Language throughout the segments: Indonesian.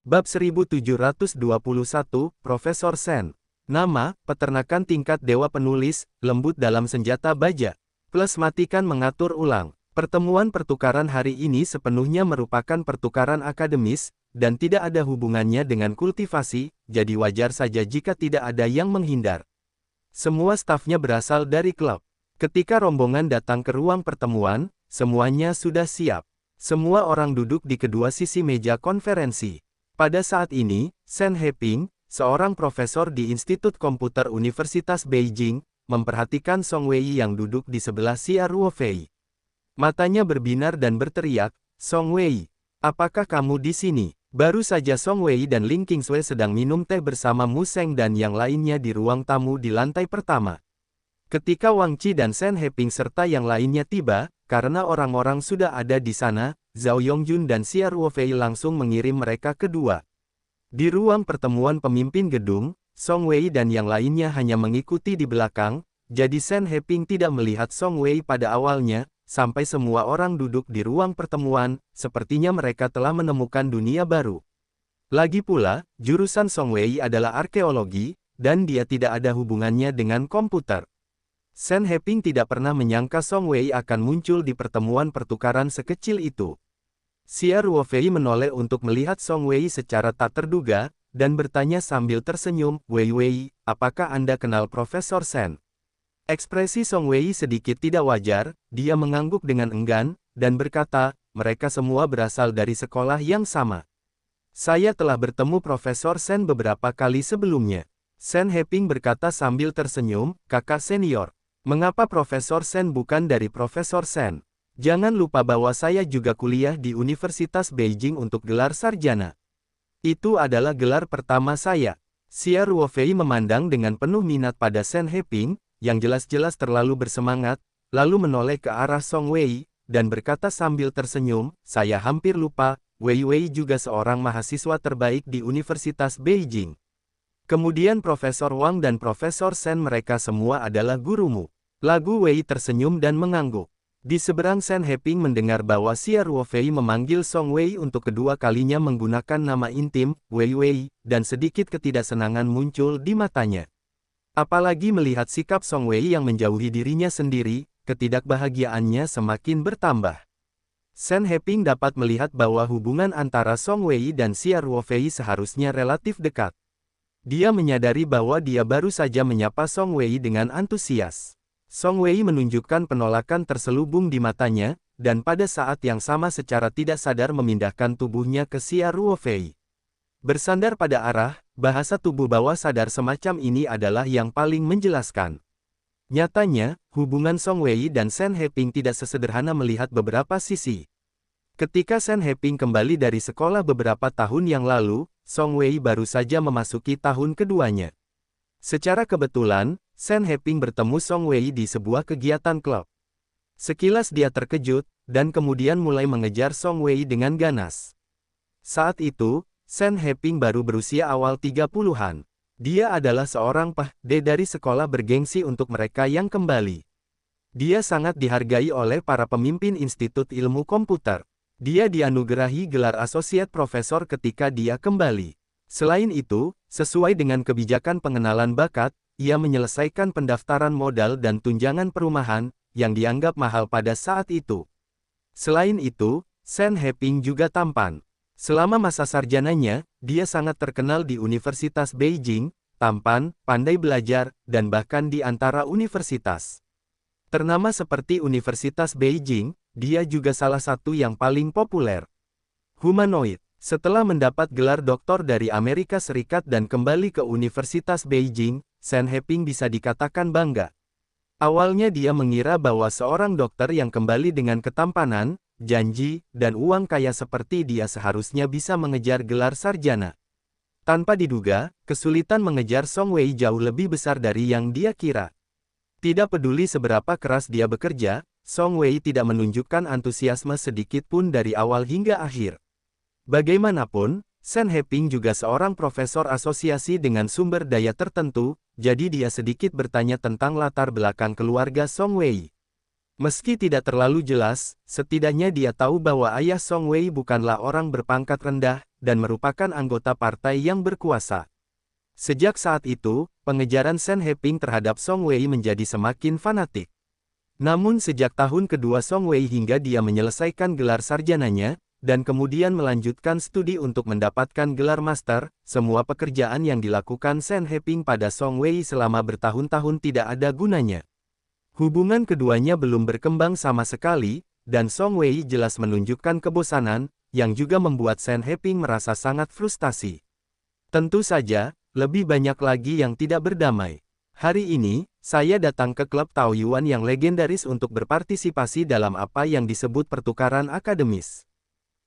Bab 1721, Profesor Sen. Nama, peternakan tingkat dewa penulis, lembut dalam senjata baja. Plus matikan mengatur ulang. Pertemuan pertukaran hari ini sepenuhnya merupakan pertukaran akademis, dan tidak ada hubungannya dengan kultivasi, jadi wajar saja jika tidak ada yang menghindar. Semua stafnya berasal dari klub. Ketika rombongan datang ke ruang pertemuan, semuanya sudah siap. Semua orang duduk di kedua sisi meja konferensi. Pada saat ini, Sen Heping, seorang profesor di Institut Komputer Universitas Beijing, memperhatikan Song Wei yang duduk di sebelah Xia Ruofei. Matanya berbinar dan berteriak, "Song Wei, apakah kamu di sini?" Baru saja Song Wei dan Ling Qingsui sedang minum teh bersama Mu Sheng dan yang lainnya di ruang tamu di lantai pertama. Ketika Wang Qi dan Sen Heping serta yang lainnya tiba, karena orang-orang sudah ada di sana, Zhao Yongjun dan Xia Ruofei langsung mengirim mereka kedua. Di ruang pertemuan pemimpin gedung, Song Wei dan yang lainnya hanya mengikuti di belakang, jadi Sen Heping tidak melihat Song Wei pada awalnya, sampai semua orang duduk di ruang pertemuan, sepertinya mereka telah menemukan dunia baru. Lagi pula, jurusan Song Wei adalah arkeologi, dan dia tidak ada hubungannya dengan komputer. Sen Heping tidak pernah menyangka Song Wei akan muncul di pertemuan pertukaran sekecil itu. Xia Ruofei menoleh untuk melihat Song Wei secara tak terduga, dan bertanya sambil tersenyum, "Wei Wei, apakah Anda kenal Profesor Sen?" Ekspresi Song Wei sedikit tidak wajar, dia mengangguk dengan enggan, dan berkata, "Mereka semua berasal dari sekolah yang sama. Saya telah bertemu Profesor Sen beberapa kali sebelumnya." Sen Heping berkata sambil tersenyum, "Kakak senior. Mengapa Profesor Sen bukan dari Profesor Sen? Jangan lupa bahwa saya juga kuliah di Universitas Beijing untuk gelar sarjana. Itu adalah gelar pertama saya." Xia Ruofei memandang dengan penuh minat pada Sen Heping, yang jelas-jelas terlalu bersemangat, lalu menoleh ke arah Song Wei, dan berkata sambil tersenyum, "Saya hampir lupa, Wei Wei juga seorang mahasiswa terbaik di Universitas Beijing. Kemudian Profesor Wang dan Profesor Sen mereka semua adalah gurumu." Lagu Wei tersenyum dan mengangguk. Di seberang Sen Heping mendengar bahwa Xia Ruofei memanggil Song Wei untuk kedua kalinya menggunakan nama intim, Wei Wei, dan sedikit ketidaksenangan muncul di matanya. Apalagi melihat sikap Song Wei yang menjauhi dirinya sendiri, ketidakbahagiaannya semakin bertambah. Sen Heping dapat melihat bahwa hubungan antara Song Wei dan Xia Ruofei seharusnya relatif dekat. Dia menyadari bahwa dia baru saja menyapa Song Wei dengan antusias. Song Wei menunjukkan penolakan terselubung di matanya, dan pada saat yang sama secara tidak sadar memindahkan tubuhnya ke Xia Ruofei. Bersandar pada arah, bahasa tubuh bawah sadar semacam ini adalah yang paling menjelaskan. Nyatanya, hubungan Song Wei dan Sen Heping tidak sesederhana melihat beberapa sisi. Ketika Sen Heping kembali dari sekolah beberapa tahun yang lalu, Song Wei baru saja memasuki tahun keduanya. Secara kebetulan, Sen Heping bertemu Song Wei di sebuah kegiatan klub. Sekilas dia terkejut, dan kemudian mulai mengejar Song Wei dengan ganas. Saat itu, Sen Heping baru berusia awal 30-an. Dia adalah seorang PhD dari sekolah bergengsi untuk mereka yang kembali. Dia sangat dihargai oleh para pemimpin Institut Ilmu Komputer. Dia dianugerahi gelar Associate Professor ketika dia kembali. Selain itu, sesuai dengan kebijakan pengenalan bakat, ia menyelesaikan pendaftaran modal dan tunjangan perumahan, yang dianggap mahal pada saat itu. Selain itu, Sen Heping juga tampan. Selama masa sarjananya, dia sangat terkenal di Universitas Beijing, tampan, pandai belajar, dan bahkan di antara universitas ternama seperti Universitas Beijing, dia juga salah satu yang paling populer. Humanoid. Setelah mendapat gelar doktor dari Amerika Serikat dan kembali ke Universitas Beijing, Sen Heping bisa dikatakan bangga. Awalnya dia mengira bahwa seorang dokter yang kembali dengan ketampanan, janji, dan uang kaya seperti dia seharusnya bisa mengejar gelar sarjana. Tanpa diduga, kesulitan mengejar Song Wei jauh lebih besar dari yang dia kira. Tidak peduli seberapa keras dia bekerja, Song Wei tidak menunjukkan antusiasme sedikit pun dari awal hingga akhir. Bagaimanapun, Sen Heping juga seorang profesor asosiasi dengan sumber daya tertentu, jadi dia sedikit bertanya tentang latar belakang keluarga Song Wei. Meski tidak terlalu jelas, setidaknya dia tahu bahwa ayah Song Wei bukanlah orang berpangkat rendah, dan merupakan anggota partai yang berkuasa. Sejak saat itu, pengejaran Shen Heping terhadap Song Wei menjadi semakin fanatik. Namun sejak tahun kedua Song Wei hingga dia menyelesaikan gelar sarjananya, dan kemudian melanjutkan studi untuk mendapatkan gelar master, semua pekerjaan yang dilakukan Shen Heping pada Song Wei selama bertahun-tahun tidak ada gunanya. Hubungan keduanya belum berkembang sama sekali, dan Song Wei jelas menunjukkan kebosanan, yang juga membuat Shen Heping merasa sangat frustasi. Tentu saja, lebih banyak lagi yang tidak berdamai. Hari ini, saya datang ke klub Taoyuan yang legendaris untuk berpartisipasi dalam apa yang disebut pertukaran akademis.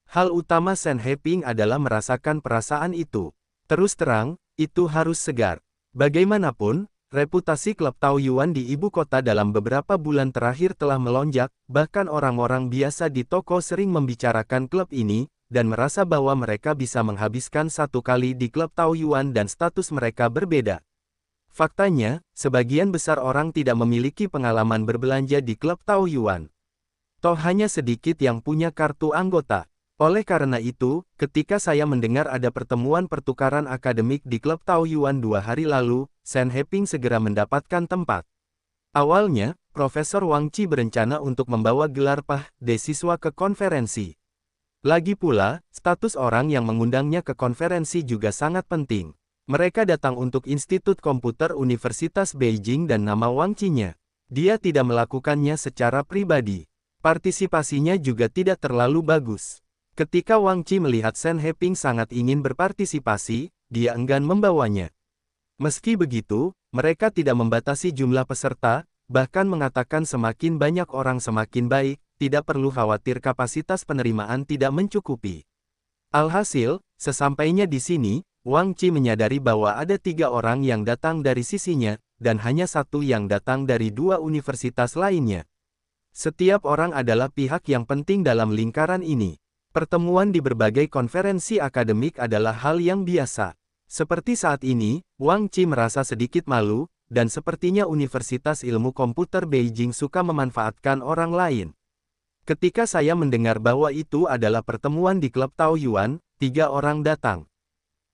Hal utama Shen Heping adalah merasakan perasaan itu. Terus terang, itu harus segar. Bagaimanapun, reputasi klub Taoyuan di ibu kota dalam beberapa bulan terakhir telah melonjak, bahkan orang-orang biasa di toko sering membicarakan klub ini, dan merasa bahwa mereka bisa menghabiskan satu kali di klub Taoyuan dan status mereka berbeda. Faktanya, sebagian besar orang tidak memiliki pengalaman berbelanja di klub Taoyuan. Toh hanya sedikit yang punya kartu anggota. Oleh karena itu, ketika saya mendengar ada pertemuan pertukaran akademik di klub Taoyuan 2 hari lalu, Shen Heping segera mendapatkan tempat. Awalnya, Profesor Wang Qi berencana untuk membawa gelar PhD siswa ke konferensi. Lagi pula, status orang yang mengundangnya ke konferensi juga sangat penting. Mereka datang untuk Institut Komputer Universitas Beijing dan nama Wang Qi-nya. Dia tidak melakukannya secara pribadi. Partisipasinya juga tidak terlalu bagus. Ketika Wang Qi melihat Shen Heping sangat ingin berpartisipasi, dia enggan membawanya. Meski begitu, mereka tidak membatasi jumlah peserta, bahkan mengatakan semakin banyak orang semakin baik, tidak perlu khawatir kapasitas penerimaan tidak mencukupi. Alhasil, sesampainya di sini, Wang Qi menyadari bahwa ada 3 orang yang datang dari sisinya, dan hanya 1 yang datang dari 2 universitas lainnya. Setiap orang adalah pihak yang penting dalam lingkaran ini. Pertemuan di berbagai konferensi akademik adalah hal yang biasa. Seperti saat ini, Wang Qi merasa sedikit malu, dan sepertinya Universitas Ilmu Komputer Beijing suka memanfaatkan orang lain. Ketika saya mendengar bahwa itu adalah pertemuan di klub Taoyuan, 3 orang datang.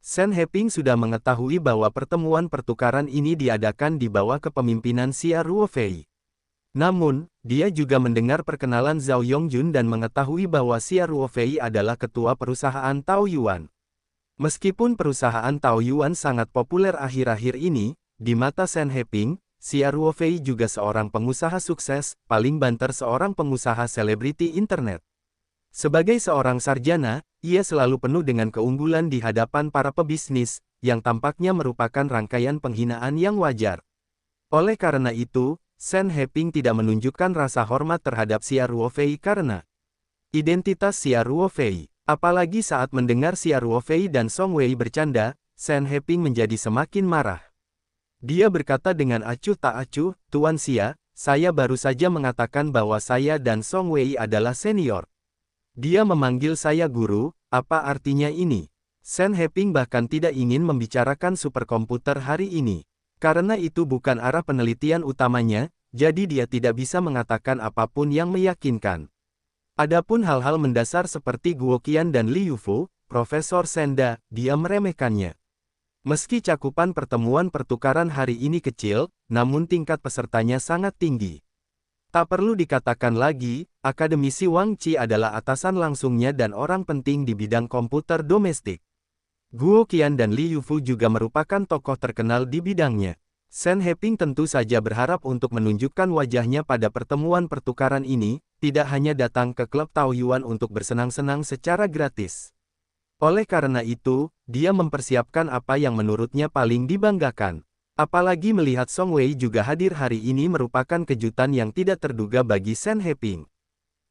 Shen Heping sudah mengetahui bahwa pertemuan pertukaran ini diadakan di bawah kepemimpinan Xia Ruofei. Namun, dia juga mendengar perkenalan Zhao Yongjun dan mengetahui bahwa Xia Ruofei adalah ketua perusahaan Taoyuan. Meskipun perusahaan Taoyuan sangat populer akhir-akhir ini, di mata Shen Heping, Xia Ruofei juga seorang pengusaha sukses, paling banter seorang pengusaha selebriti internet. Sebagai seorang sarjana, ia selalu penuh dengan keunggulan di hadapan para pebisnis, yang tampaknya merupakan rangkaian penghinaan yang wajar. Oleh karena itu, Shen Heping tidak menunjukkan rasa hormat terhadap Xia Ruofei karena identitas Xia Ruofei. Apalagi saat mendengar Xia Ruofei dan Song Wei bercanda, Shen Heping menjadi semakin marah. Dia berkata dengan acuh tak acuh, "Tuan Xia, saya baru saja mengatakan bahwa saya dan Song Wei adalah senior. Dia memanggil saya guru, apa artinya ini?" Shen Heping bahkan tidak ingin membicarakan superkomputer hari ini. Karena itu bukan arah penelitian utamanya, jadi dia tidak bisa mengatakan apapun yang meyakinkan. Adapun hal-hal mendasar seperti Guoqian dan Li Yufu, Profesor Senda, dia meremehkannya. Meski cakupan pertemuan pertukaran hari ini kecil, namun tingkat pesertanya sangat tinggi. Tak perlu dikatakan lagi, akademisi Wang Qi adalah atasan langsungnya dan orang penting di bidang komputer domestik. Guoqian dan Li Yufu juga merupakan tokoh terkenal di bidangnya. Shen Heping tentu saja berharap untuk menunjukkan wajahnya pada pertemuan pertukaran ini, tidak hanya datang ke klub Taoyuan untuk bersenang-senang secara gratis. Oleh karena itu, dia mempersiapkan apa yang menurutnya paling dibanggakan. Apalagi melihat Song Wei juga hadir hari ini merupakan kejutan yang tidak terduga bagi Shen Heping.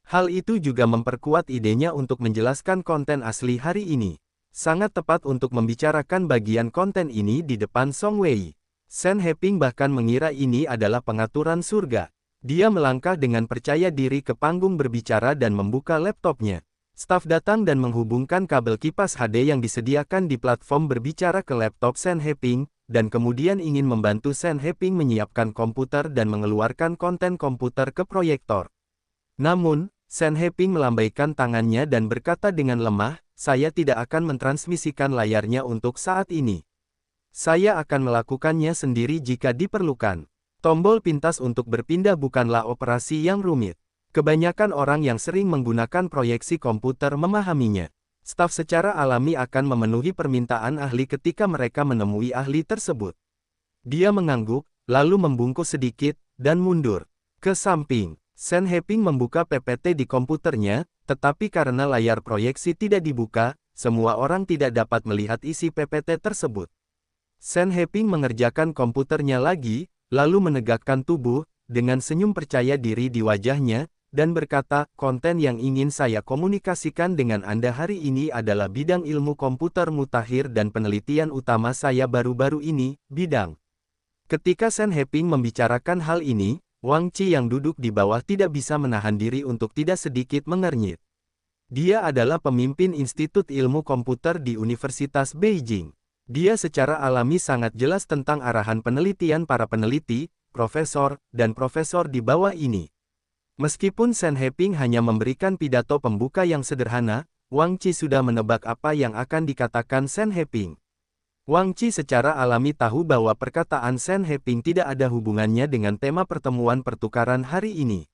Hal itu juga memperkuat idenya untuk menjelaskan konten asli hari ini. Sangat tepat untuk membicarakan bagian konten ini di depan Song Wei. Shen Heping bahkan mengira ini adalah pengaturan surga. Dia melangkah dengan percaya diri ke panggung berbicara dan membuka laptopnya. Staf datang dan menghubungkan kabel kipas HD yang disediakan di platform berbicara ke laptop Shen Heping, dan kemudian ingin membantu Shen Heping menyiapkan komputer dan mengeluarkan konten komputer ke proyektor. Namun, Shen Heping melambaikan tangannya dan berkata dengan lemah, saya tidak akan mentransmisikan layarnya untuk saat ini. Saya akan melakukannya sendiri jika diperlukan. Tombol pintas untuk berpindah bukanlah operasi yang rumit. Kebanyakan orang yang sering menggunakan proyeksi komputer memahaminya. Staf secara alami akan memenuhi permintaan ahli ketika mereka menemui ahli tersebut. Dia mengangguk, lalu membungkuk sedikit, dan mundur ke samping. Sen Heping membuka PPT di komputernya, tetapi karena layar proyeksi tidak dibuka, semua orang tidak dapat melihat isi PPT tersebut. Sen Heping mengerjakan komputernya lagi, lalu menegakkan tubuh, dengan senyum percaya diri di wajahnya, dan berkata, konten yang ingin saya komunikasikan dengan Anda hari ini adalah bidang ilmu komputer mutakhir dan penelitian utama saya baru-baru ini, bidang. Ketika Sen Heping membicarakan hal ini, Wang Qi yang duduk di bawah tidak bisa menahan diri untuk tidak sedikit mengernyit. Dia adalah pemimpin Institut Ilmu Komputer di Universitas Beijing. Dia secara alami sangat jelas tentang arahan penelitian para peneliti, profesor, dan profesor di bawah ini. Meskipun Sen Heping hanya memberikan pidato pembuka yang sederhana, Wang Qi sudah menebak apa yang akan dikatakan Sen Heping. Wang Qi secara alami tahu bahwa perkataan Sen Heping tidak ada hubungannya dengan tema pertemuan pertukaran hari ini.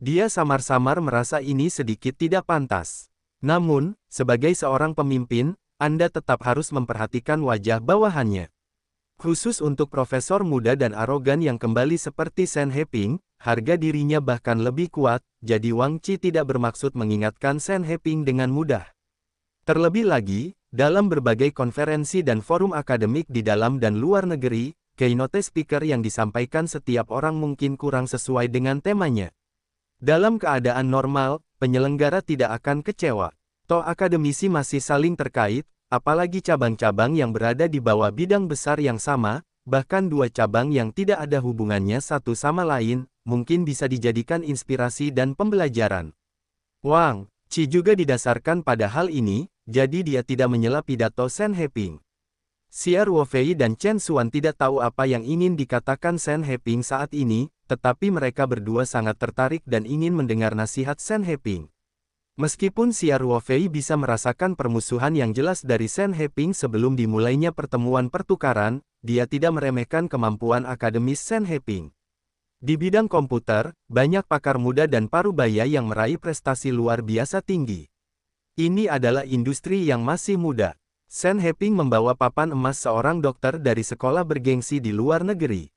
Dia samar-samar merasa ini sedikit tidak pantas. Namun, sebagai seorang pemimpin, Anda tetap harus memperhatikan wajah bawahannya. Khusus untuk profesor muda dan arogan yang kembali seperti Sen Heping, harga dirinya bahkan lebih kuat, jadi Wang Qi tidak bermaksud mengingatkan Sen Heping dengan mudah. Terlebih lagi, dalam berbagai konferensi dan forum akademik di dalam dan luar negeri, keynote speaker yang disampaikan setiap orang mungkin kurang sesuai dengan temanya. Dalam keadaan normal, penyelenggara tidak akan kecewa. Toh akademisi masih saling terkait, apalagi cabang-cabang yang berada di bawah bidang besar yang sama, bahkan dua cabang yang tidak ada hubungannya satu sama lain, mungkin bisa dijadikan inspirasi dan pembelajaran. Wang Qi juga didasarkan pada hal ini, jadi dia tidak menyela pidato Sen Heping. Xia Ruofei dan Chen Xuan tidak tahu apa yang ingin dikatakan Sen Heping saat ini, tetapi mereka berdua sangat tertarik dan ingin mendengar nasihat Sen Heping. Meskipun Xia Ruofei bisa merasakan permusuhan yang jelas dari Sen Heping sebelum dimulainya pertemuan pertukaran, dia tidak meremehkan kemampuan akademis Sen Heping. Di bidang komputer, banyak pakar muda dan parubaya yang meraih prestasi luar biasa tinggi. Ini adalah industri yang masih muda. Sen Heping membawa papan emas seorang dokter dari sekolah bergengsi di luar negeri.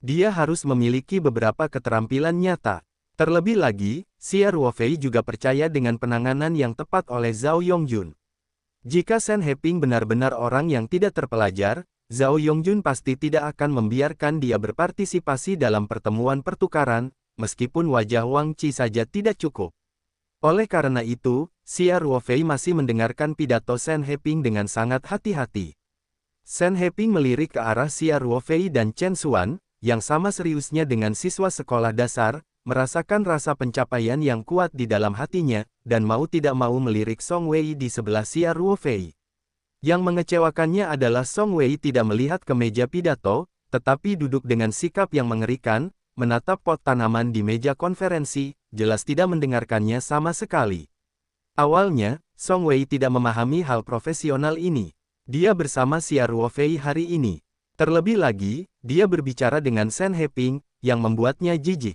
Dia harus memiliki beberapa keterampilan nyata. Terlebih lagi, Xia Ruofei juga percaya dengan penanganan yang tepat oleh Zhao Yongjun. Jika Sen Heping benar-benar orang yang tidak terpelajar, Zhao Yongjun pasti tidak akan membiarkan dia berpartisipasi dalam pertemuan pertukaran, meskipun wajah Wang Qi saja tidak cukup. Oleh karena itu, Xia Ruofei masih mendengarkan pidato Sen Heping dengan sangat hati-hati. Sen Heping melirik ke arah Xia Ruofei dan Chen Xuan, yang sama seriusnya dengan siswa sekolah dasar, merasakan rasa pencapaian yang kuat di dalam hatinya, dan mau tidak mau melirik Song Wei di sebelah Xia Ruofei. Yang mengecewakannya adalah Song Wei tidak melihat ke meja pidato, tetapi duduk dengan sikap yang mengerikan, menatap pot tanaman di meja konferensi, jelas tidak mendengarkannya sama sekali. Awalnya, Song Wei tidak memahami hal profesional ini. Dia bersama Xia Ruofei hari ini. Terlebih lagi, dia berbicara dengan Sen Heping, yang membuatnya jijik.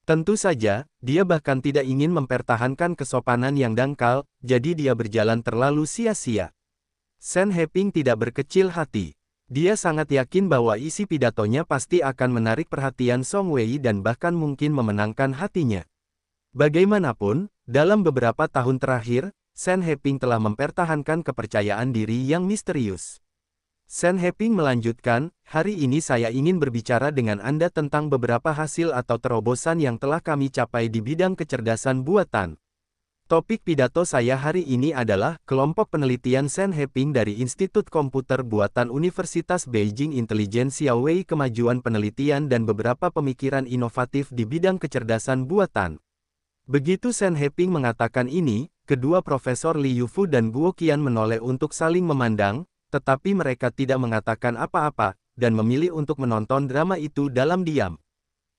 Tentu saja, dia bahkan tidak ingin mempertahankan kesopanan yang dangkal, jadi dia berjalan terlalu sia-sia. Sen Heping tidak berkecil hati. Dia sangat yakin bahwa isi pidatonya pasti akan menarik perhatian Song Wei dan bahkan mungkin memenangkan hatinya. Bagaimanapun, dalam beberapa tahun terakhir, Sen Heping telah mempertahankan kepercayaan diri yang misterius. Sen Heping melanjutkan, hari ini saya ingin berbicara dengan Anda tentang beberapa hasil atau terobosan yang telah kami capai di bidang kecerdasan buatan. Topik pidato saya hari ini adalah kelompok penelitian Sen Heping dari Institut Komputer Buatan Universitas Beijing Intelijensia Wei kemajuan penelitian dan beberapa pemikiran inovatif di bidang kecerdasan buatan. Begitu Sen Heping mengatakan ini, kedua Profesor Li Yufu dan Guo Qian menoleh untuk saling memandang, tetapi mereka tidak mengatakan apa-apa, dan memilih untuk menonton drama itu dalam diam.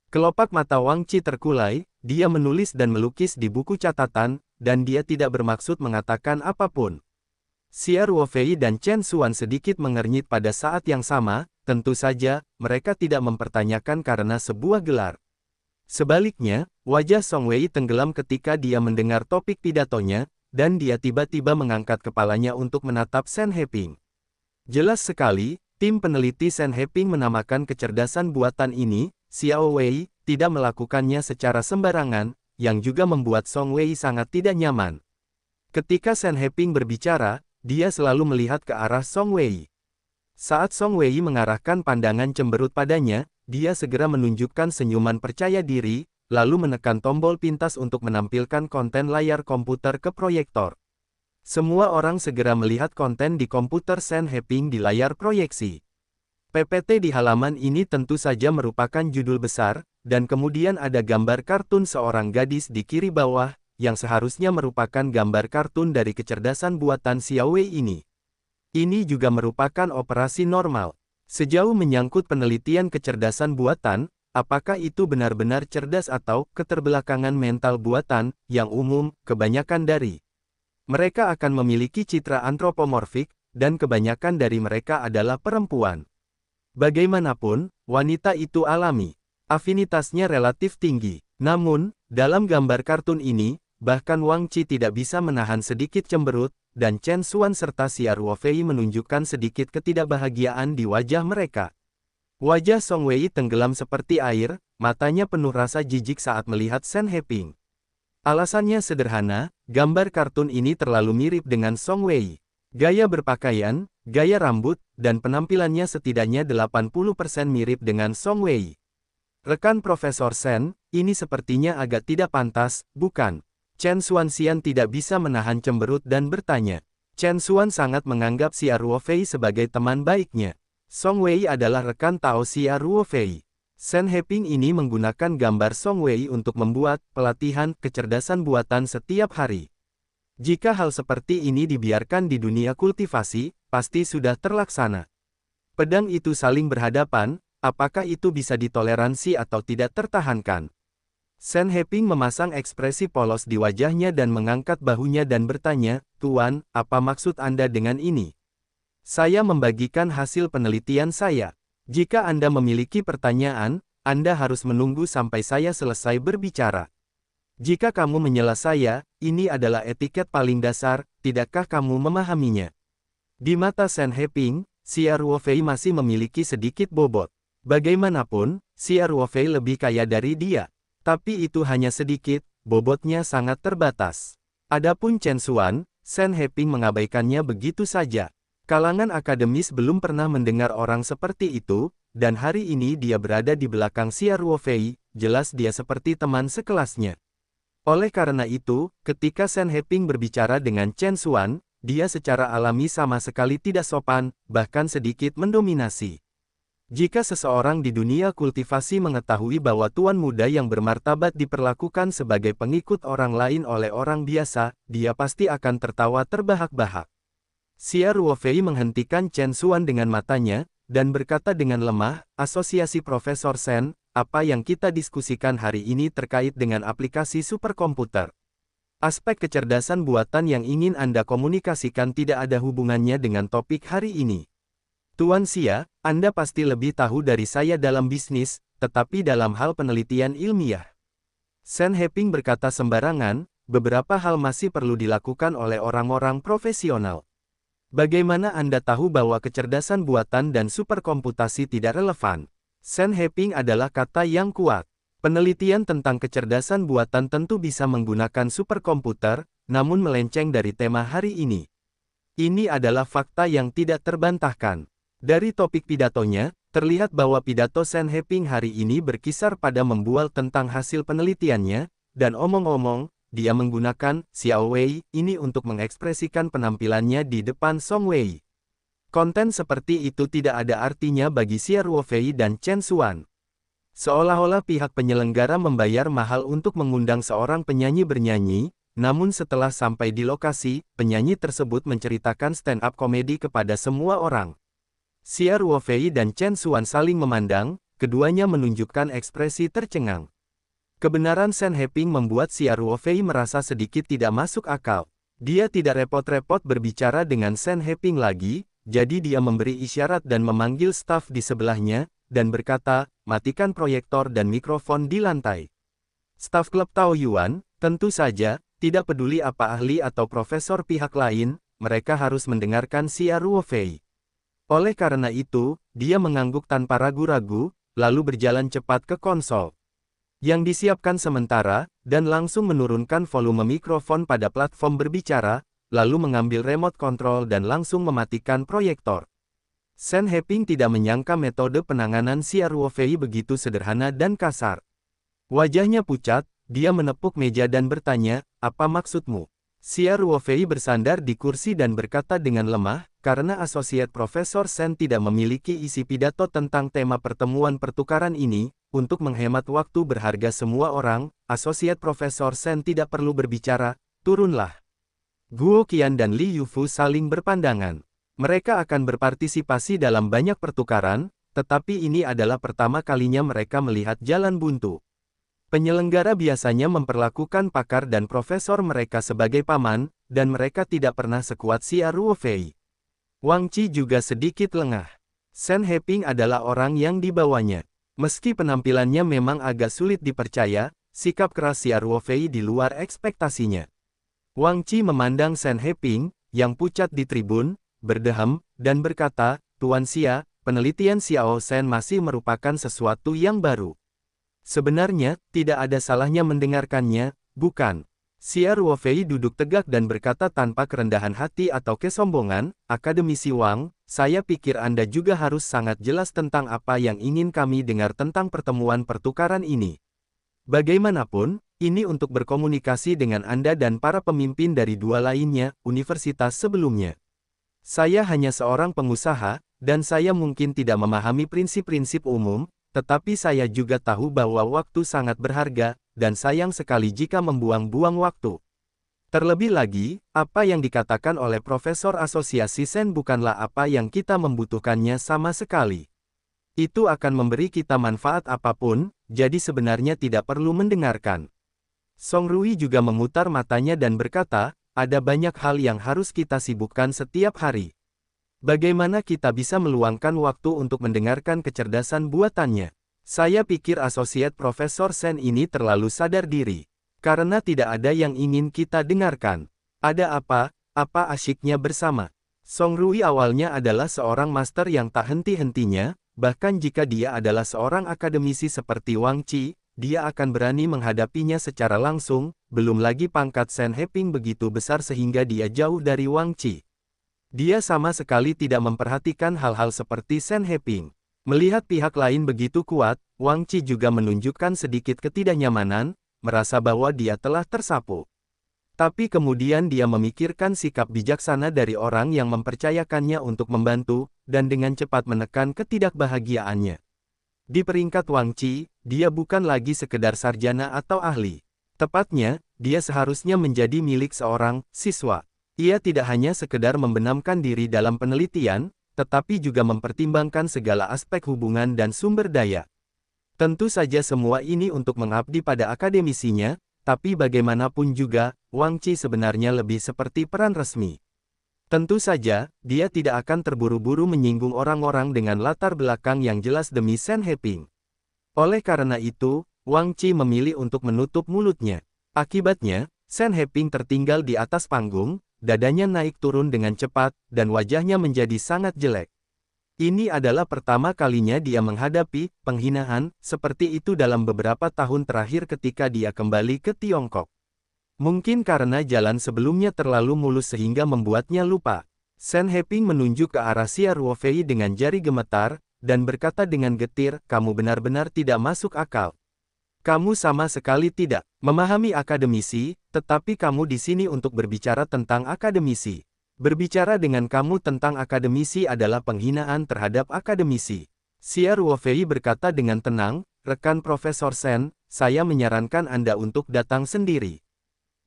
Kelopak mata Wang Qi terkulai, dia menulis dan melukis di buku catatan, dan dia tidak bermaksud mengatakan apapun. Xia Ruofei dan Chen Xuan sedikit mengernyit pada saat yang sama, tentu saja, mereka tidak mempertanyakan karena sebuah gelar. Sebaliknya, wajah Song Wei tenggelam ketika dia mendengar topik pidatonya, dan dia tiba-tiba mengangkat kepalanya untuk menatap Shen Heping. Jelas sekali, tim peneliti Shen Heping menamakan kecerdasan buatan ini, Xiao Wei, tidak melakukannya secara sembarangan, yang juga membuat Song Wei sangat tidak nyaman. Ketika Shen Heping berbicara, dia selalu melihat ke arah Song Wei. Saat Song Wei mengarahkan pandangan cemberut padanya, dia segera menunjukkan senyuman percaya diri, lalu menekan tombol pintas untuk menampilkan konten layar komputer ke proyektor. Semua orang segera melihat konten di komputer Shen Heping di layar proyeksi. PPT di halaman ini tentu saja merupakan judul besar, dan kemudian ada gambar kartun seorang gadis di kiri bawah, yang seharusnya merupakan gambar kartun dari kecerdasan buatan Xiao Wei ini. Ini juga merupakan operasi normal. Sejauh menyangkut penelitian kecerdasan buatan, apakah itu benar-benar cerdas atau keterbelakangan mental buatan, yang umum, kebanyakan dari mereka akan memiliki citra antropomorfik, dan kebanyakan dari mereka adalah perempuan. Bagaimanapun, wanita itu alami. Afinitasnya relatif tinggi. Namun, dalam gambar kartun ini, bahkan Wang Qi tidak bisa menahan sedikit cemberut, dan Chen Xuan serta Xia Ruofei menunjukkan sedikit ketidakbahagiaan di wajah mereka. Wajah Song Wei tenggelam seperti air, matanya penuh rasa jijik saat melihat Shen Heping. Alasannya sederhana, gambar kartun ini terlalu mirip dengan Song Wei. Gaya berpakaian, gaya rambut, dan penampilannya setidaknya 80% mirip dengan Song Wei. Rekan Profesor Shen, ini sepertinya agak tidak pantas, bukan? Chen Xuanxian tidak bisa menahan cemberut dan bertanya. Chen Xuan sangat menganggap Xia Ruofei sebagai teman baiknya. Song Wei adalah rekan Tao Xia Ruofei. Shen Heping ini menggunakan gambar Song Wei untuk membuat pelatihan kecerdasan buatan setiap hari. Jika hal seperti ini dibiarkan di dunia kultivasi, pasti sudah terlaksana. Pedang itu saling berhadapan, apakah itu bisa ditoleransi atau tidak tertahankan? Shen Heping memasang ekspresi polos di wajahnya dan mengangkat bahunya dan bertanya, "Tuan, apa maksud Anda dengan ini?" "Saya membagikan hasil penelitian saya. Jika Anda memiliki pertanyaan, Anda harus menunggu sampai saya selesai berbicara. Jika kamu menyela saya, ini adalah etiket paling dasar, tidakkah kamu memahaminya?" Di mata Shen Heping, Xia Ruofei masih memiliki sedikit bobot. Bagaimanapun, Xia Ruofei lebih kaya dari dia. Tapi itu hanya sedikit, bobotnya sangat terbatas. Adapun Chen Xuan, Shen Heping mengabaikannya begitu saja. Kalangan akademis belum pernah mendengar orang seperti itu, dan hari ini dia berada di belakang Xia Ruofei, jelas dia seperti teman sekelasnya. Oleh karena itu, ketika Shen Heping berbicara dengan Chen Xuan, dia secara alami sama sekali tidak sopan, bahkan sedikit mendominasi. Jika seseorang di dunia kultivasi mengetahui bahwa tuan muda yang bermartabat diperlakukan sebagai pengikut orang lain oleh orang biasa, dia pasti akan tertawa terbahak-bahak. Xia Ruofei menghentikan Chen Xuan dengan matanya, dan berkata dengan lemah, "Asosiasi Profesor Shen, apa yang kita diskusikan hari ini terkait dengan aplikasi superkomputer. Aspek kecerdasan buatan yang ingin Anda komunikasikan tidak ada hubungannya dengan topik hari ini. Tuan Xia, Anda pasti lebih tahu dari saya dalam bisnis, tetapi dalam hal penelitian ilmiah." Shen Heping berkata sembarangan, beberapa hal masih perlu dilakukan oleh orang-orang profesional. Bagaimana Anda tahu bahwa kecerdasan buatan dan superkomputasi tidak relevan? Shen Heping adalah kata yang kuat. Penelitian tentang kecerdasan buatan tentu bisa menggunakan superkomputer, namun melenceng dari tema hari ini. Ini adalah fakta yang tidak terbantahkan. Dari topik pidatonya, terlihat bahwa pidato Shen Heping hari ini berkisar pada membual tentang hasil penelitiannya, dan omong-omong, dia menggunakan Xiao Wei ini untuk mengekspresikan penampilannya di depan Song Wei. Konten seperti itu tidak ada artinya bagi Xia Ruofei dan Chen Xuan. Seolah-olah pihak penyelenggara membayar mahal untuk mengundang seorang penyanyi bernyanyi, namun setelah sampai di lokasi, penyanyi tersebut menceritakan stand-up komedi kepada semua orang. Xia Ruofei dan Chen Xuan saling memandang, keduanya menunjukkan ekspresi tercengang. Kebenaran Shen Heping membuat Xia Ruofei merasa sedikit tidak masuk akal. Dia tidak repot-repot berbicara dengan Shen Heping lagi, jadi dia memberi isyarat dan memanggil staf di sebelahnya, dan berkata, matikan proyektor dan mikrofon di lantai. Staf klub Taoyuan, tentu saja, tidak peduli apa ahli atau profesor pihak lain, mereka harus mendengarkan Xia Ruofei. Oleh karena itu, dia mengangguk tanpa ragu-ragu, lalu berjalan cepat ke konsol yang disiapkan sementara, dan langsung menurunkan volume mikrofon pada platform berbicara, lalu mengambil remote control dan langsung mematikan proyektor. Shen Heping tidak menyangka metode penanganan Xia Ruofei begitu sederhana dan kasar. Wajahnya pucat, dia menepuk meja dan bertanya, apa maksudmu? Xia Ruofei bersandar di kursi dan berkata dengan lemah, karena Asosiat Profesor Shen tidak memiliki isi pidato tentang tema pertemuan pertukaran ini, untuk menghemat waktu berharga semua orang, Asosiat Profesor Shen tidak perlu berbicara, turunlah. Guo Qian dan Li Yufu saling berpandangan. Mereka akan berpartisipasi dalam banyak pertukaran, tetapi ini adalah pertama kalinya mereka melihat jalan buntu. Penyelenggara biasanya memperlakukan pakar dan profesor mereka sebagai paman, dan mereka tidak pernah sekuat Xia Ruofei. Wang Qi juga sedikit lengah. Shen Heping adalah orang yang dibawanya. Meski penampilannya memang agak sulit dipercaya, sikap keras Xia Ruofei di luar ekspektasinya. Wang Qi memandang Shen Heping, yang pucat di tribun, berdeham, dan berkata, Tuan Xia, penelitian Xiao Shen masih merupakan sesuatu yang baru. Sebenarnya, tidak ada salahnya mendengarkannya, bukan? Xia Ruofei duduk tegak dan berkata tanpa kerendahan hati atau kesombongan, Akademisi Wang, saya pikir Anda juga harus sangat jelas tentang apa yang ingin kami dengar tentang pertemuan pertukaran ini. Bagaimanapun, ini untuk berkomunikasi dengan Anda dan para pemimpin dari dua lainnya, universitas sebelumnya. Saya hanya seorang pengusaha, dan saya mungkin tidak memahami prinsip-prinsip umum, tetapi saya juga tahu bahwa waktu sangat berharga, dan sayang sekali jika membuang-buang waktu. Terlebih lagi, apa yang dikatakan oleh Profesor Asosiasi Shen bukanlah apa yang kita membutuhkannya sama sekali. Itu akan memberi kita manfaat apapun, jadi sebenarnya tidak perlu mendengarkan. Song Rui juga memutar matanya dan berkata, ada banyak hal yang harus kita sibukkan setiap hari. Bagaimana kita bisa meluangkan waktu untuk mendengarkan kecerdasan buatannya? Saya pikir Asosiat Profesor Shen ini terlalu sadar diri. Karena tidak ada yang ingin kita dengarkan. Ada apa asyiknya bersama. Song Rui awalnya adalah seorang master yang tak henti-hentinya, bahkan jika dia adalah seorang akademisi seperti Wang Qi, dia akan berani menghadapinya secara langsung, belum lagi pangkat Shen Heping begitu besar sehingga dia jauh dari Wang Qi. Dia sama sekali tidak memperhatikan hal-hal seperti Shen Heping. Melihat pihak lain begitu kuat, Wang Qi juga menunjukkan sedikit ketidaknyamanan, merasa bahwa dia telah tersapu. Tapi kemudian dia memikirkan sikap bijaksana dari orang yang mempercayakannya untuk membantu, dan dengan cepat menekan ketidakbahagiaannya. Di peringkat Wang Qi, dia bukan lagi sekedar sarjana atau ahli. Tepatnya, dia seharusnya menjadi milik seorang siswa. Ia tidak hanya sekedar membenamkan diri dalam penelitian, tetapi juga mempertimbangkan segala aspek hubungan dan sumber daya. Tentu saja semua ini untuk mengabdi pada akademisinya, tapi bagaimanapun juga, Wang Qi sebenarnya lebih seperti peran resmi. Tentu saja, dia tidak akan terburu-buru menyinggung orang-orang dengan latar belakang yang jelas demi Shen Heping. Oleh karena itu, Wang Qi memilih untuk menutup mulutnya. Akibatnya, Shen Heping tertinggal di atas panggung, dadanya naik turun dengan cepat, dan wajahnya menjadi sangat jelek. Ini adalah pertama kalinya dia menghadapi penghinaan seperti itu dalam beberapa tahun terakhir ketika dia kembali ke Tiongkok. Mungkin karena jalan sebelumnya terlalu mulus sehingga membuatnya lupa. Shen Heping menunjuk ke arah Xia Ruofei dengan jari gemetar, dan berkata dengan getir, kamu benar-benar tidak masuk akal. Kamu sama sekali tidak memahami akademisi, tetapi kamu di sini untuk berbicara tentang akademisi. Berbicara dengan kamu tentang akademisi adalah penghinaan terhadap akademisi. Xia Ruofei berkata dengan tenang, rekan Profesor Shen, saya menyarankan Anda untuk datang sendiri.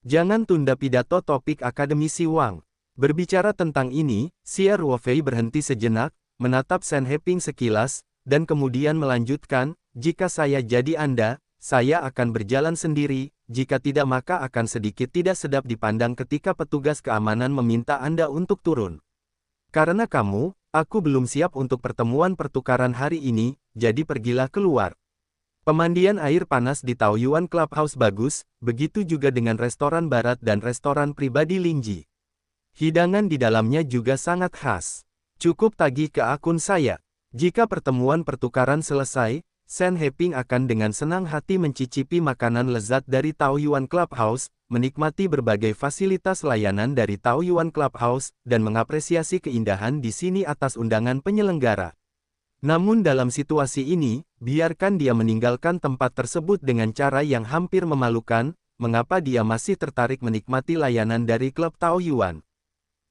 Jangan tunda pidato topik akademisi Wang. Berbicara tentang ini, Xia Ruofei berhenti sejenak, menatap Shen Heping sekilas, dan kemudian melanjutkan, jika saya jadi Anda, saya akan berjalan sendiri, jika tidak maka akan sedikit tidak sedap dipandang ketika petugas keamanan meminta Anda untuk turun. Karena kamu, aku belum siap untuk pertemuan pertukaran hari ini, jadi pergilah keluar. Pemandian air panas di Taoyuan Clubhouse bagus, begitu juga dengan restoran barat dan restoran pribadi Lingji. Hidangan di dalamnya juga sangat khas. Cukup tagih ke akun saya. Jika pertemuan pertukaran selesai, Sen Heping akan dengan senang hati mencicipi makanan lezat dari Taoyuan Clubhouse, menikmati berbagai fasilitas layanan dari Taoyuan Clubhouse, dan mengapresiasi keindahan di sini atas undangan penyelenggara. Namun dalam situasi ini, biarkan dia meninggalkan tempat tersebut dengan cara yang hampir memalukan, mengapa dia masih tertarik menikmati layanan dari klub Taoyuan.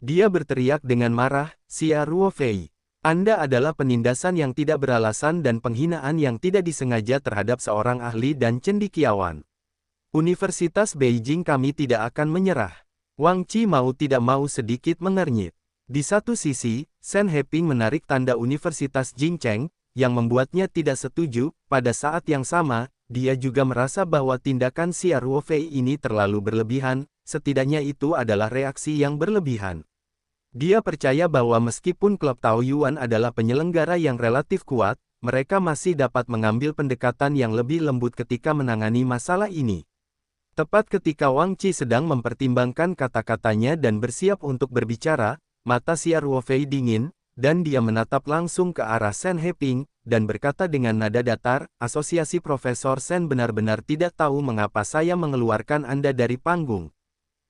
Dia berteriak dengan marah, Xia Ruofei. Anda adalah penindasan yang tidak beralasan dan penghinaan yang tidak disengaja terhadap seorang ahli dan cendekiawan. Universitas Beijing kami tidak akan menyerah. Wang Qi mau tidak mau sedikit mengernyit. Di satu sisi, Sen Heping menarik tanda Universitas Jingcheng, yang membuatnya tidak setuju. Pada saat yang sama, dia juga merasa bahwa tindakan Xia Ruofei ini terlalu berlebihan, setidaknya itu adalah reaksi yang berlebihan. Dia percaya bahwa meskipun klub Taoyuan adalah penyelenggara yang relatif kuat, mereka masih dapat mengambil pendekatan yang lebih lembut ketika menangani masalah ini. Tepat ketika Wang Qi sedang mempertimbangkan kata-katanya dan bersiap untuk berbicara, mata Xia Ruofei dingin, dan dia menatap langsung ke arah Sen Heping, dan berkata dengan nada datar, Asosiasi Profesor Sen benar-benar tidak tahu mengapa saya mengeluarkan Anda dari panggung.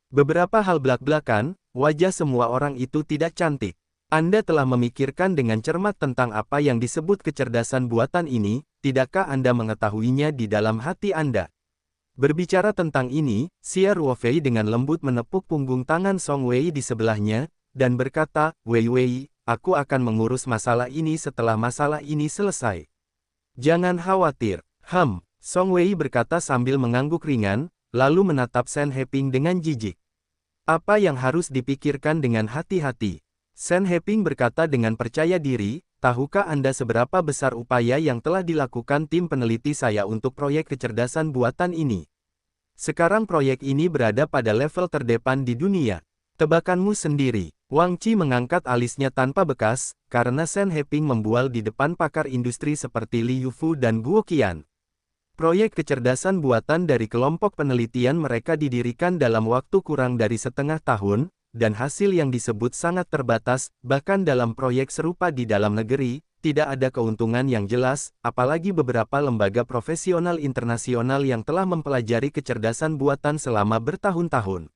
Beberapa hal belak-belakan, wajah semua orang itu tidak cantik. Anda telah memikirkan dengan cermat tentang apa yang disebut kecerdasan buatan ini, tidakkah Anda mengetahuinya di dalam hati Anda? Berbicara tentang ini, Xia Ruofei dengan lembut menepuk punggung tangan Song Wei di sebelahnya, dan berkata, Wei, aku akan mengurus masalah ini setelah masalah ini selesai. Jangan khawatir. Song Wei berkata sambil mengangguk ringan, lalu menatap Sen Heping dengan jijik. Apa yang harus dipikirkan dengan hati-hati? Sen Heping berkata dengan percaya diri, tahukah Anda seberapa besar upaya yang telah dilakukan tim peneliti saya untuk proyek kecerdasan buatan ini? Sekarang proyek ini berada pada level terdepan di dunia. Tebakanmu sendiri. Wang Qi mengangkat alisnya tanpa bekas, karena Sen Heping membual di depan pakar industri seperti Li Yufu dan Guo Qian. Proyek kecerdasan buatan dari kelompok penelitian mereka didirikan dalam waktu kurang dari setengah tahun, dan hasil yang disebut sangat terbatas, bahkan dalam proyek serupa di dalam negeri, tidak ada keuntungan yang jelas, apalagi beberapa lembaga profesional internasional yang telah mempelajari kecerdasan buatan selama bertahun-tahun.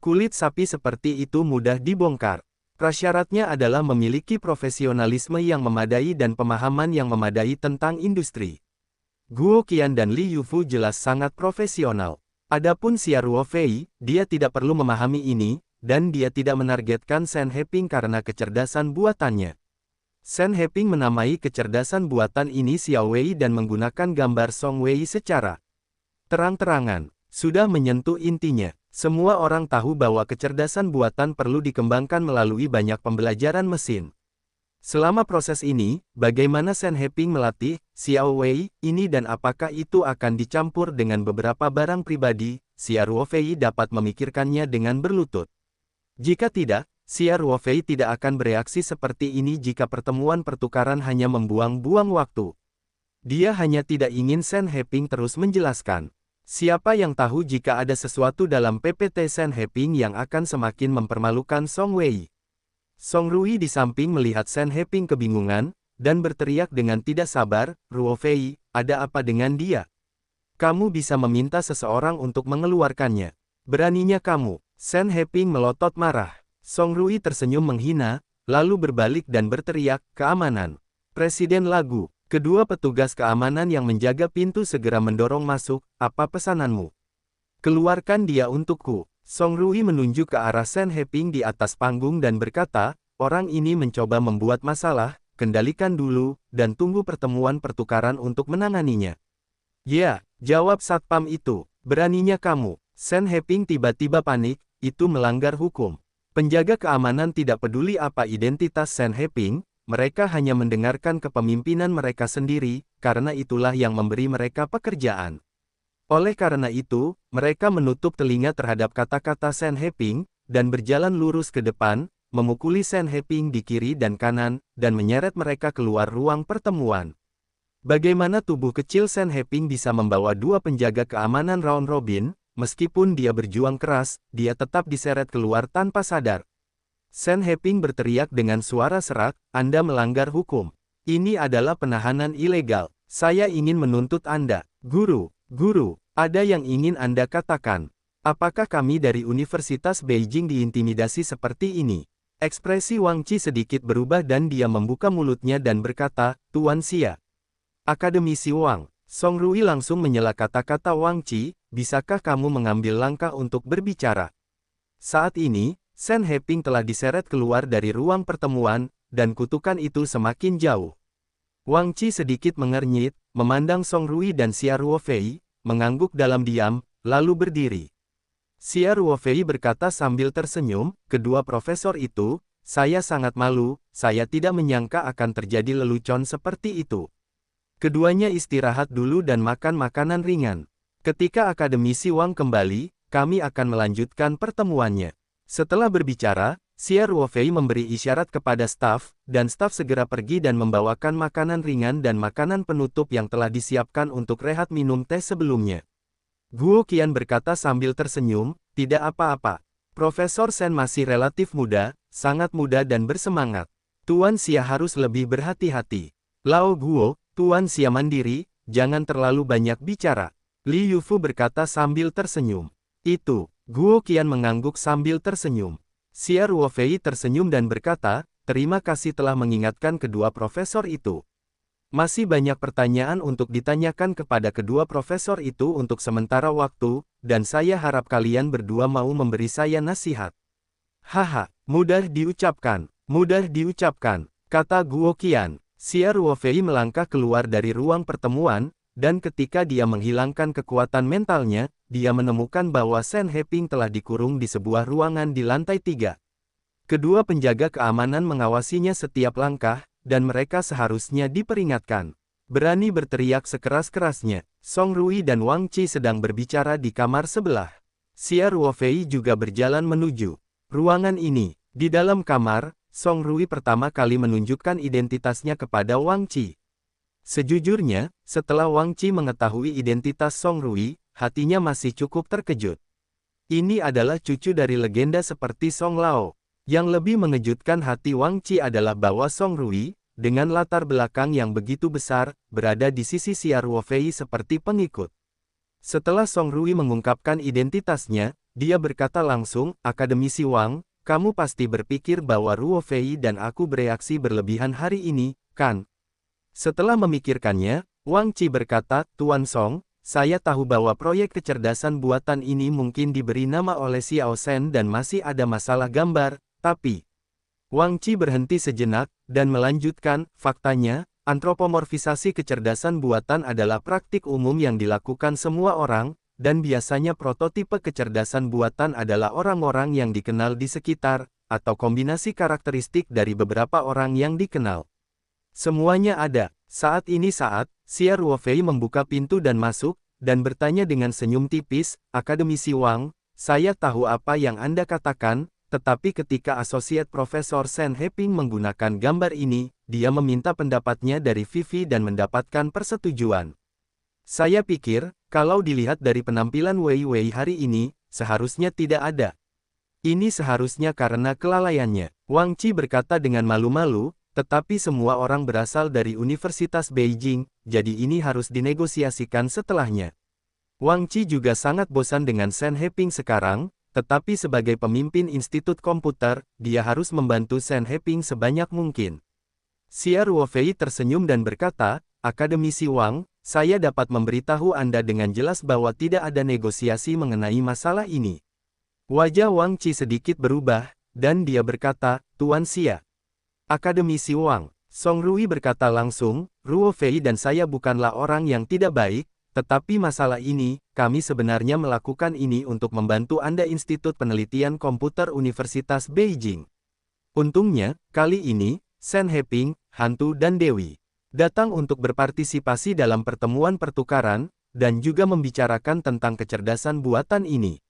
Kulit sapi seperti itu mudah dibongkar. Prasyaratnya adalah memiliki profesionalisme yang memadai dan pemahaman yang memadai tentang industri. Guo Qian dan Li Yufu jelas sangat profesional. Adapun Xia Ruofei, dia tidak perlu memahami ini, dan dia tidak menargetkan Sen Heping karena kecerdasan buatannya. Sen Heping menamai kecerdasan buatan ini Xiao Wei dan menggunakan gambar Song Wei secara terang-terangan. Sudah menyentuh intinya. Semua orang tahu bahwa kecerdasan buatan perlu dikembangkan melalui banyak pembelajaran mesin. Selama proses ini, bagaimana Sen Heping melatih Xiao Wei ini dan apakah itu akan dicampur dengan beberapa barang pribadi, Xia Ruofei dapat memikirkannya dengan berlutut. Jika tidak, Xia Ruofei tidak akan bereaksi seperti ini jika pertemuan pertukaran hanya membuang-buang waktu. Dia hanya tidak ingin Sen Heping terus menjelaskan. Siapa yang tahu jika ada sesuatu dalam PPT Sen Heping yang akan semakin mempermalukan Song Wei. Song Rui di samping melihat Sen Heping kebingungan, dan berteriak dengan tidak sabar, Ruofei, ada apa dengan dia? Kamu bisa meminta seseorang untuk mengeluarkannya. Beraninya kamu. Sen Heping melotot marah. Song Rui tersenyum menghina, lalu berbalik dan berteriak, keamanan. Presiden Lagu. Kedua petugas keamanan yang menjaga pintu segera mendorong masuk, apa pesananmu? Keluarkan dia untukku. Song Rui menunjuk ke arah Sen Heping di atas panggung dan berkata, orang ini mencoba membuat masalah, kendalikan dulu, dan tunggu pertemuan pertukaran untuk menanganinya. Ya, jawab satpam itu, beraninya kamu. Sen Heping tiba-tiba panik, itu melanggar hukum. Penjaga keamanan tidak peduli apa identitas Sen Heping, mereka hanya mendengarkan kepemimpinan mereka sendiri, karena itulah yang memberi mereka pekerjaan. Oleh karena itu, mereka menutup telinga terhadap kata-kata Shen Heping, dan berjalan lurus ke depan, memukuli Shen Heping di kiri dan kanan, dan menyeret mereka keluar ruang pertemuan. Bagaimana tubuh kecil Shen Heping bisa membawa dua penjaga keamanan round robin, meskipun dia berjuang keras, dia tetap diseret keluar tanpa sadar. Shen Heping berteriak dengan suara serak, "Anda melanggar hukum. Ini adalah penahanan ilegal. Saya ingin menuntut Anda." Guru, ada yang ingin Anda katakan? Apakah kami dari Universitas Beijing diintimidasi seperti ini? Ekspresi Wang Qi sedikit berubah dan dia membuka mulutnya dan berkata, "Tuan Xia." Akademisi Wang. Song Rui langsung menyela kata-kata Wang Qi, "Bisakah kamu mengambil langkah untuk berbicara?" Saat ini, Shen Heping telah diseret keluar dari ruang pertemuan, dan kutukan itu semakin jauh. Wang Qi sedikit mengernyit, memandang Song Rui dan Xia Ruofei, mengangguk dalam diam, lalu berdiri. Xia Ruofei berkata sambil tersenyum, "Kedua profesor itu, saya sangat malu, saya tidak menyangka akan terjadi lelucon seperti itu." Keduanya istirahat dulu dan makan makanan ringan. Ketika akademisi Wang kembali, kami akan melanjutkan pertemuannya. Setelah berbicara, Xia Ruofei memberi isyarat kepada staf, dan staf segera pergi dan membawakan makanan ringan dan makanan penutup yang telah disiapkan untuk rehat minum teh sebelumnya. Guo Qian berkata sambil tersenyum, "Tidak apa-apa. Profesor Shen masih relatif muda, sangat muda dan bersemangat. Tuan Xia harus lebih berhati-hati. Lao Guo, Tuan Xia mandiri, jangan terlalu banyak bicara." Li Yufu berkata sambil tersenyum. "Itu." Guo Qian mengangguk sambil tersenyum. Xia Ruofei tersenyum dan berkata, "Terima kasih telah mengingatkan kedua profesor itu. Masih banyak pertanyaan untuk ditanyakan kepada kedua profesor itu untuk sementara waktu, dan saya harap kalian berdua mau memberi saya nasihat." "Haha, mudah diucapkan, kata Guo Qian. Xia Ruofei melangkah keluar dari ruang pertemuan, dan ketika dia menghilangkan kekuatan mentalnya, dia menemukan bahwa Shen Heping telah dikurung di sebuah ruangan di lantai 3. Kedua penjaga keamanan mengawasinya setiap langkah, dan mereka seharusnya diperingatkan. Berani berteriak sekeras-kerasnya. Song Rui dan Wang Qi sedang berbicara di kamar sebelah. Xia Ruofei juga berjalan menuju ruangan ini. Di dalam kamar, Song Rui pertama kali menunjukkan identitasnya kepada Wang Qi. Sejujurnya, setelah Wang Qi mengetahui identitas Song Rui, hatinya masih cukup terkejut. Ini adalah cucu dari legenda seperti Song Lao. Yang lebih mengejutkan hati Wang Qi adalah bahwa Song Rui, dengan latar belakang yang begitu besar, berada di sisi Xia Ruofei seperti pengikut. Setelah Song Rui mengungkapkan identitasnya, dia berkata langsung, "Akademisi Wang, kamu pasti berpikir bahwa Ruofei dan aku bereaksi berlebihan hari ini, kan?" Setelah memikirkannya, Wang Qi berkata, "Tuan Song, saya tahu bahwa proyek kecerdasan buatan ini mungkin diberi nama oleh Xiao Shen dan masih ada masalah gambar, tapi..." Wang Qi berhenti sejenak, dan melanjutkan, "Faktanya, antropomorfisasi kecerdasan buatan adalah praktik umum yang dilakukan semua orang, dan biasanya prototipe kecerdasan buatan adalah orang-orang yang dikenal di sekitar, atau kombinasi karakteristik dari beberapa orang yang dikenal. Semuanya ada." Xia Ruofei membuka pintu dan masuk, dan bertanya dengan senyum tipis, "Akademisi Wang, saya tahu apa yang Anda katakan, tetapi ketika Asosiat Profesor Shen Heping menggunakan gambar ini, dia meminta pendapatnya dari Vivi dan mendapatkan persetujuan. Saya pikir, kalau dilihat dari penampilan Wei Wei hari ini, seharusnya tidak ada. Ini seharusnya karena kelalaiannya." Wang Qi berkata dengan malu-malu, "Tetapi semua orang berasal dari Universitas Beijing, jadi ini harus dinegosiasikan setelahnya." Wang Qi juga sangat bosan dengan Shen Heping sekarang, tetapi sebagai pemimpin institut komputer, dia harus membantu Shen Heping sebanyak mungkin. Xia Ruofei tersenyum dan berkata, "Akademisi Wang, saya dapat memberitahu Anda dengan jelas bahwa tidak ada negosiasi mengenai masalah ini." Wajah Wang Qi sedikit berubah, dan dia berkata, "Tuan Xia." "Akademisi Wang." Song Rui berkata langsung, "Ruofei dan saya bukanlah orang yang tidak baik, tetapi masalah ini, kami sebenarnya melakukan ini untuk membantu Anda Institut Penelitian Komputer Universitas Beijing. Untungnya, kali ini, Shen Heping, Hantu dan Dewi datang untuk berpartisipasi dalam pertemuan pertukaran, dan juga membicarakan tentang kecerdasan buatan ini.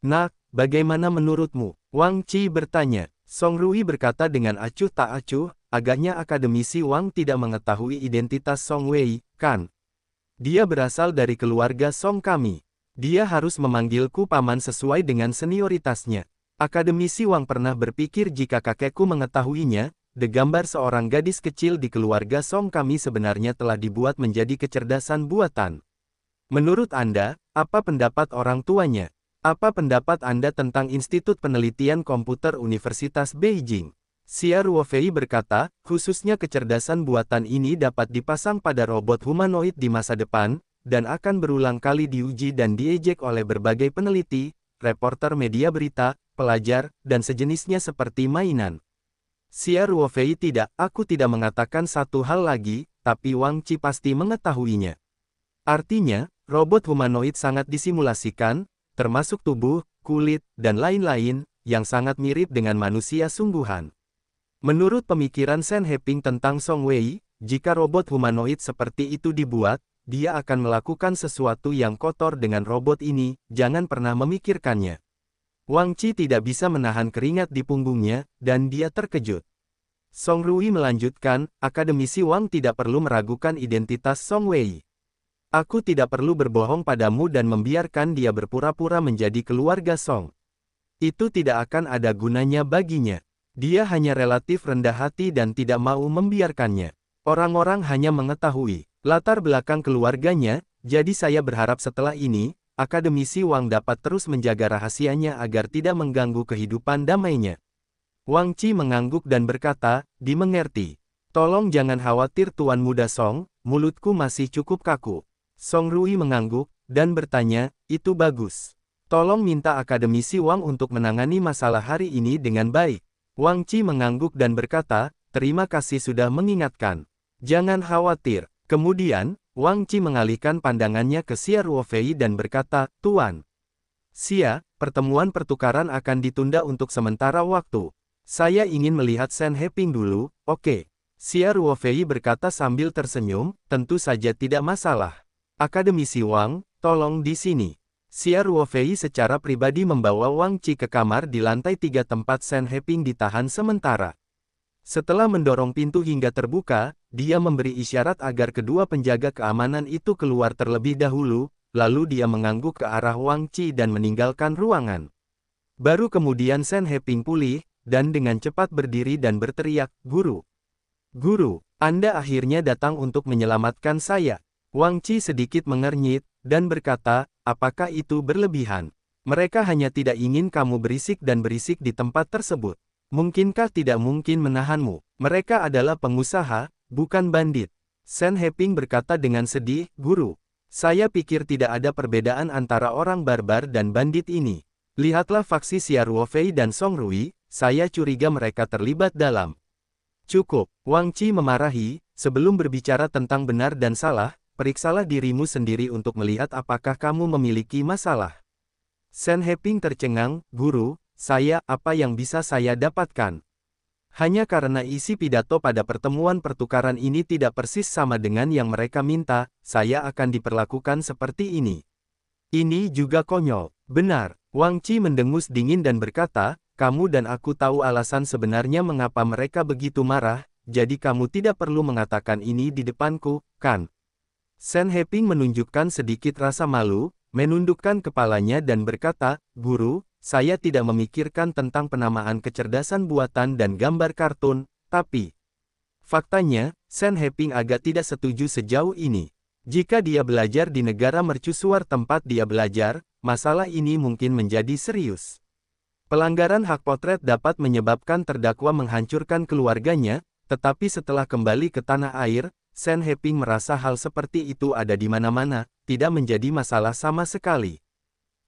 Nak, bagaimana menurutmu? Wang Qi bertanya. Song Rui berkata dengan acuh tak acuh, agaknya akademisi Wang tidak mengetahui identitas Song Wei, kan? Dia berasal dari keluarga Song kami. Dia harus memanggilku paman sesuai dengan senioritasnya. Akademisi Wang pernah berpikir jika kakekku mengetahuinya, gambar seorang gadis kecil di keluarga Song kami sebenarnya telah dibuat menjadi kecerdasan buatan. Menurut Anda, apa pendapat orang tuanya? Apa pendapat Anda tentang Institut Penelitian Komputer Universitas Beijing? Xia Ruofei berkata, khususnya kecerdasan buatan ini dapat dipasang pada robot humanoid di masa depan, dan akan berulang kali diuji dan diejek oleh berbagai peneliti, reporter media berita, pelajar, dan sejenisnya seperti mainan. Xia Ruofei aku tidak mengatakan satu hal lagi, tapi Wang Qi pasti mengetahuinya. Artinya, robot humanoid sangat disimulasikan, termasuk tubuh, kulit, dan lain-lain, yang sangat mirip dengan manusia sungguhan. Menurut pemikiran Shen Heping tentang Song Wei, jika robot humanoid seperti itu dibuat, dia akan melakukan sesuatu yang kotor dengan robot ini, jangan pernah memikirkannya. Wang Qi tidak bisa menahan keringat di punggungnya, dan dia terkejut. Song Rui melanjutkan, akademisi Wang tidak perlu meragukan identitas Song Wei. Aku tidak perlu berbohong padamu dan membiarkan dia berpura-pura menjadi keluarga Song. Itu tidak akan ada gunanya baginya. Dia hanya relatif rendah hati dan tidak mau membiarkannya. Orang-orang hanya mengetahui latar belakang keluarganya, jadi saya berharap setelah ini, akademisi Wang dapat terus menjaga rahasianya agar tidak mengganggu kehidupan damainya. Wang Qi mengangguk dan berkata, dimengerti. Tolong jangan khawatir Tuan Muda Song, mulutku masih cukup kaku. Song Rui mengangguk, dan bertanya, itu bagus. Tolong minta akademisi Wang untuk menangani masalah hari ini dengan baik. Wang Qi mengangguk dan berkata, terima kasih sudah mengingatkan. Jangan khawatir. Kemudian, Wang Qi mengalihkan pandangannya ke Xia Ruofei dan berkata, Tuan Xia, pertemuan pertukaran akan ditunda untuk sementara waktu. Saya ingin melihat Shen Heping dulu, oke. Xia Ruofei berkata sambil tersenyum, tentu saja tidak masalah. Akademisi Wang, tolong di sini. Xia Ruofei secara pribadi membawa Wang Qi ke kamar di lantai 3 tempat Shen Heping ditahan sementara. Setelah mendorong pintu hingga terbuka, dia memberi isyarat agar kedua penjaga keamanan itu keluar terlebih dahulu, lalu dia mengangguk ke arah Wang Qi dan meninggalkan ruangan. Baru kemudian Shen Heping pulih, dan dengan cepat berdiri dan berteriak, Guru! Guru, Anda akhirnya datang untuk menyelamatkan saya. Wang Qi sedikit mengernyit, dan berkata, apakah itu berlebihan? Mereka hanya tidak ingin kamu berisik dan berisik di tempat tersebut. Mungkinkah tidak mungkin menahanmu? Mereka adalah pengusaha, bukan bandit. Shen Heping berkata dengan sedih, Guru. Saya pikir tidak ada perbedaan antara orang barbar dan bandit ini. Lihatlah faksi Xia Ruofei dan Song Rui, saya curiga mereka terlibat dalam. Cukup, Wang Qi memarahi, sebelum berbicara tentang benar dan salah, periksalah dirimu sendiri untuk melihat apakah kamu memiliki masalah. Shen Heping tercengang, Guru, apa yang bisa saya dapatkan? Hanya karena isi pidato pada pertemuan pertukaran ini tidak persis sama dengan yang mereka minta, saya akan diperlakukan seperti ini. Ini juga konyol. Benar, Wang Qi mendengus dingin dan berkata, kamu dan aku tahu alasan sebenarnya mengapa mereka begitu marah, jadi kamu tidak perlu mengatakan ini di depanku, kan? Shen Heping menunjukkan sedikit rasa malu, menundukkan kepalanya dan berkata, Guru, saya tidak memikirkan tentang penamaan kecerdasan buatan dan gambar kartun, tapi faktanya, Shen Heping agak tidak setuju sejauh ini. Jika dia belajar di negara mercusuar tempat dia belajar, masalah ini mungkin menjadi serius. Pelanggaran hak potret dapat menyebabkan terdakwa menghancurkan keluarganya, tetapi setelah kembali ke tanah air, Shen Heping merasa hal seperti itu ada di mana-mana, tidak menjadi masalah sama sekali.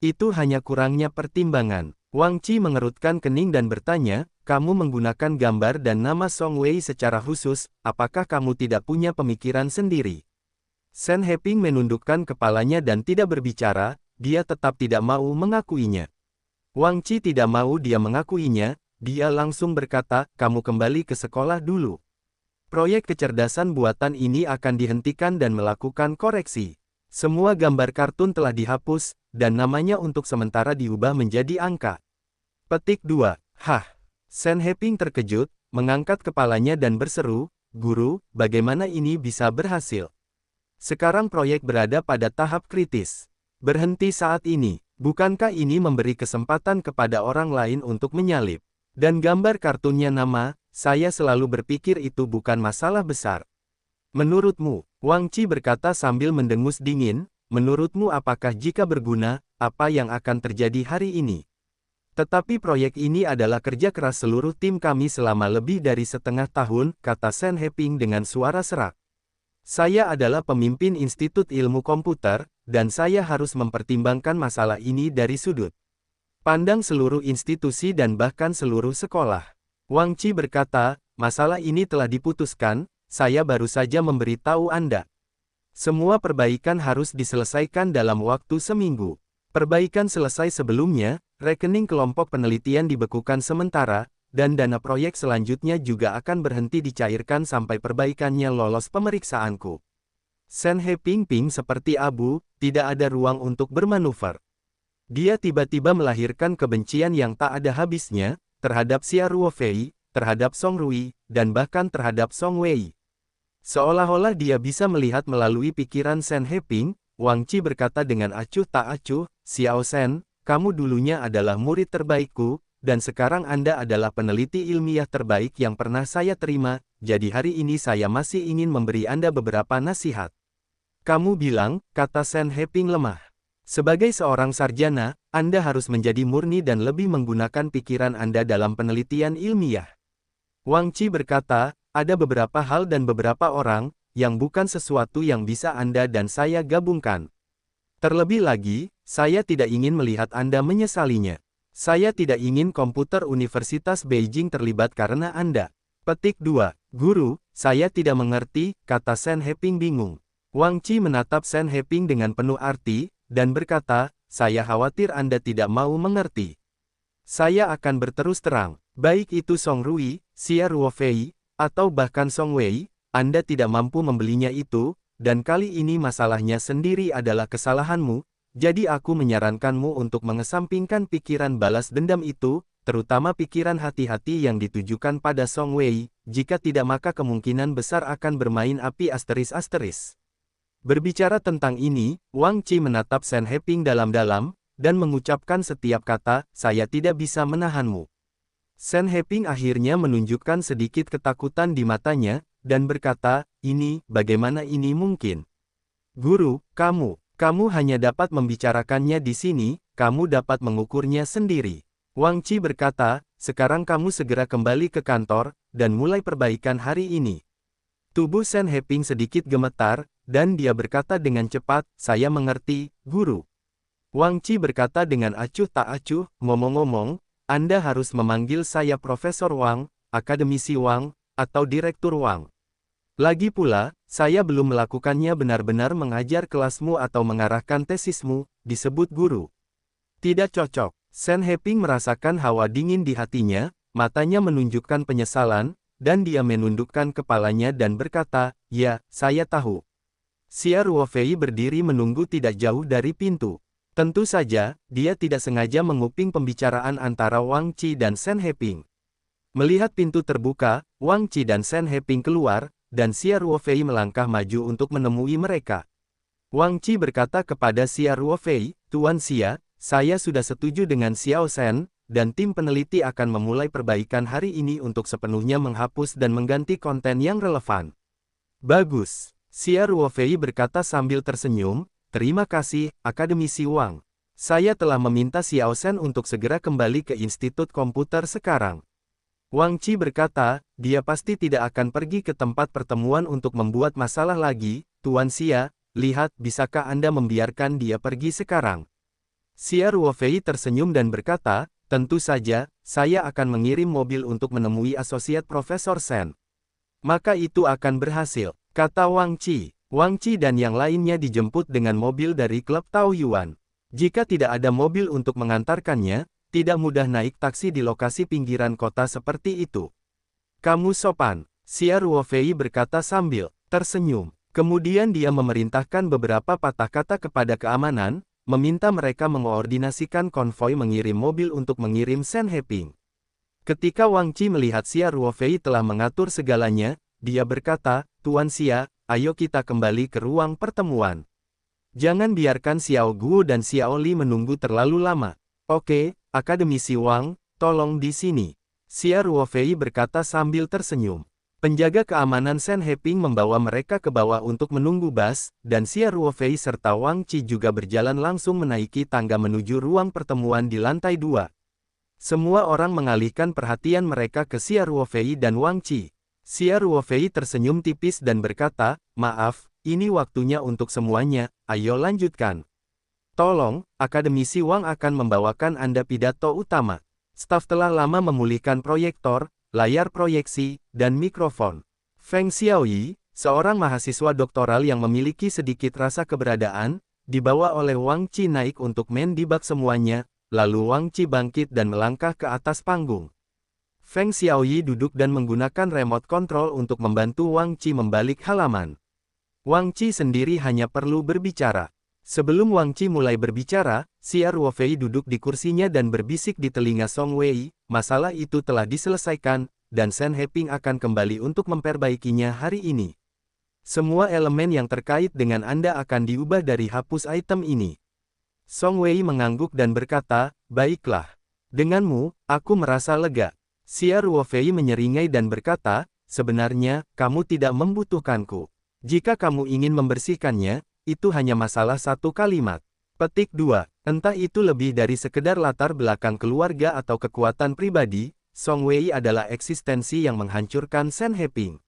Itu hanya kurangnya pertimbangan. Wang Qi mengerutkan kening dan bertanya, kamu menggunakan gambar dan nama Song Wei secara khusus, apakah kamu tidak punya pemikiran sendiri? Shen Heping menundukkan kepalanya dan tidak berbicara, dia tetap tidak mau mengakuinya. Wang Qi tidak mau dia mengakuinya, dia langsung berkata, kamu kembali ke sekolah dulu. Proyek kecerdasan buatan ini akan dihentikan dan melakukan koreksi. Semua gambar kartun telah dihapus, dan namanya untuk sementara diubah menjadi angka. Petik 2. Hah. Sen Heping terkejut, mengangkat kepalanya dan berseru, "Guru, bagaimana ini bisa berhasil? Sekarang proyek berada pada tahap kritis. Berhenti saat ini. Bukankah ini memberi kesempatan kepada orang lain untuk menyalip? Dan gambar kartunnya nama, saya selalu berpikir itu bukan masalah besar." "Menurutmu," Wang Qi berkata sambil mendengus dingin, "menurutmu apakah jika berguna, apa yang akan terjadi hari ini? Tetapi proyek ini adalah kerja keras seluruh tim kami selama lebih dari setengah tahun," kata Sen Heping dengan suara serak. "Saya adalah pemimpin Institut Ilmu Komputer, dan saya harus mempertimbangkan masalah ini dari sudut pandang seluruh institusi dan bahkan seluruh sekolah." Wang Qi berkata, "Masalah ini telah diputuskan, saya baru saja memberitahu Anda. Semua perbaikan harus diselesaikan dalam waktu seminggu. Perbaikan selesai sebelumnya, rekening kelompok penelitian dibekukan sementara, dan dana proyek selanjutnya juga akan berhenti dicairkan sampai perbaikannya lolos pemeriksaanku." Sen Heping seperti abu, tidak ada ruang untuk bermanuver. Dia tiba-tiba melahirkan kebencian yang tak ada habisnya, terhadap Xia Ruofei, terhadap Song Rui, dan bahkan terhadap Song Wei. Seolah-olah dia bisa melihat melalui pikiran Sen Heping. Wang Qi berkata dengan acuh tak acuh, "Xiao Sen, kamu dulunya adalah murid terbaikku, dan sekarang Anda adalah peneliti ilmiah terbaik yang pernah saya terima, jadi hari ini saya masih ingin memberi Anda beberapa nasihat." "Kamu bilang," kata Sen Heping lemah, "sebagai seorang sarjana, Anda harus menjadi murni dan lebih menggunakan pikiran Anda dalam penelitian ilmiah." Wang Qi berkata, "Ada beberapa hal dan beberapa orang, yang bukan sesuatu yang bisa Anda dan saya gabungkan. Terlebih lagi, saya tidak ingin melihat Anda menyesalinya. Saya tidak ingin komputer Universitas Beijing terlibat karena Anda." Petik 2. "Guru, saya tidak mengerti," kata Sen Heping bingung. Wang Qi menatap Sen Heping dengan penuh arti, dan berkata, "Saya khawatir Anda tidak mau mengerti. Saya akan berterus terang, baik itu Song Rui, Xia Ruofei, atau bahkan Song Wei, Anda tidak mampu membelinya itu, dan kali ini masalahnya sendiri adalah kesalahanmu, jadi aku menyarankanmu untuk mengesampingkan pikiran balas dendam itu, terutama pikiran hati-hati yang ditujukan pada Song Wei, jika tidak maka kemungkinan besar akan bermain api ****. Berbicara tentang ini, Wang Qi menatap Sen Heping dalam-dalam, dan mengucapkan setiap kata, "Saya tidak bisa menahanmu." Sen Heping akhirnya menunjukkan sedikit ketakutan di matanya, dan berkata, bagaimana ini mungkin? "Guru, kamu hanya dapat membicarakannya di sini, kamu dapat mengukurnya sendiri." Wang Qi berkata, "Sekarang kamu segera kembali ke kantor, dan mulai perbaikan hari ini." Tubuh Sen Heping sedikit gemetar, dan dia berkata dengan cepat, "Saya mengerti, Guru." Wang Qi berkata dengan acuh tak acuh, "Ngomong-ngomong, Anda harus memanggil saya Profesor Wang, Akademisi Wang, atau Direktur Wang. Lagi pula, saya belum melakukannya benar-benar mengajar kelasmu atau mengarahkan tesismu, disebut guru. Tidak cocok." Sen Heping merasakan hawa dingin di hatinya, matanya menunjukkan penyesalan, dan dia menundukkan kepalanya dan berkata, "Ya, saya tahu." Xia Ruofei berdiri menunggu tidak jauh dari pintu. Tentu saja, dia tidak sengaja menguping pembicaraan antara Wang Qi dan Sen Heping. Melihat pintu terbuka, Wang Qi dan Sen Heping keluar, dan Xia Ruofei melangkah maju untuk menemui mereka. Wang Qi berkata kepada Xia Ruofei, "Tuan Xia, saya sudah setuju dengan Xiao Sen, dan tim peneliti akan memulai perbaikan hari ini untuk sepenuhnya menghapus dan mengganti konten yang relevan." "Bagus," Xia Ruofei berkata sambil tersenyum, "Terima kasih, Akademisi Wang. Saya telah meminta Xiao Sen untuk segera kembali ke Institut Komputer sekarang." Wang Qi berkata, "Dia pasti tidak akan pergi ke tempat pertemuan untuk membuat masalah lagi, Tuan Xia, lihat, bisakah Anda membiarkan dia pergi sekarang?" Xia Ruofei tersenyum dan berkata, "Tentu saja, saya akan mengirim mobil untuk menemui Asosiat Profesor Sen. Maka itu akan berhasil," kata Wang Qi. Wang Qi dan yang lainnya dijemput dengan mobil dari klub Taoyuan. Jika tidak ada mobil untuk mengantarkannya, tidak mudah naik taksi di lokasi pinggiran kota seperti itu. "Kamu sopan," Xia Ruofei berkata sambil tersenyum. Kemudian dia memerintahkan beberapa patah kata kepada keamanan, meminta mereka mengoordinasikan konvoi mengirim mobil untuk mengirim Shen Heping. Ketika Wang Qi melihat Xia Ruofei telah mengatur segalanya, dia berkata, "Tuan Xia, ayo kita kembali ke ruang pertemuan. Jangan biarkan Xiao Guo dan Xiao Li menunggu terlalu lama." "Oke, Akademisi Wang, tolong di sini," Xia Ruofei berkata sambil tersenyum. Penjaga keamanan Shen Heping membawa mereka ke bawah untuk menunggu bus, dan Xia Ruofei serta Wang Qi juga berjalan langsung menaiki tangga menuju ruang pertemuan di lantai 2. Semua orang mengalihkan perhatian mereka ke Xia Ruofei dan Wang Qi. Xia Ruofei tersenyum tipis dan berkata, "Maaf, ini waktunya untuk semuanya, ayo lanjutkan. Tolong, Akademisi Wang akan membawakan Anda pidato utama." Staf telah lama memulihkan proyektor, layar proyeksi, dan mikrofon. Feng Xiaoyi, seorang mahasiswa doktoral yang memiliki sedikit rasa keberadaan, dibawa oleh Wang Qi naik untuk main di bak semuanya, lalu Wang Qi bangkit dan melangkah ke atas panggung. Feng Xiaoyi duduk dan menggunakan remote control untuk membantu Wang Qi membalik halaman. Wang Qi sendiri hanya perlu berbicara. Sebelum Wang Qi mulai berbicara, Xia Ruofei duduk di kursinya dan berbisik di telinga Song Wei, "Masalah itu telah diselesaikan, dan Shen Heping akan kembali untuk memperbaikinya hari ini. Semua elemen yang terkait dengan Anda akan diubah dari hapus item ini." Song Wei mengangguk dan berkata, "Baiklah. Denganmu, aku merasa lega." Xia Ruofei menyeringai dan berkata, "Sebenarnya, kamu tidak membutuhkanku. Jika kamu ingin membersihkannya, itu hanya masalah satu kalimat." Petik 2. Entah itu lebih dari sekedar latar belakang keluarga atau kekuatan pribadi, Song Wei adalah eksistensi yang menghancurkan Shen Heping.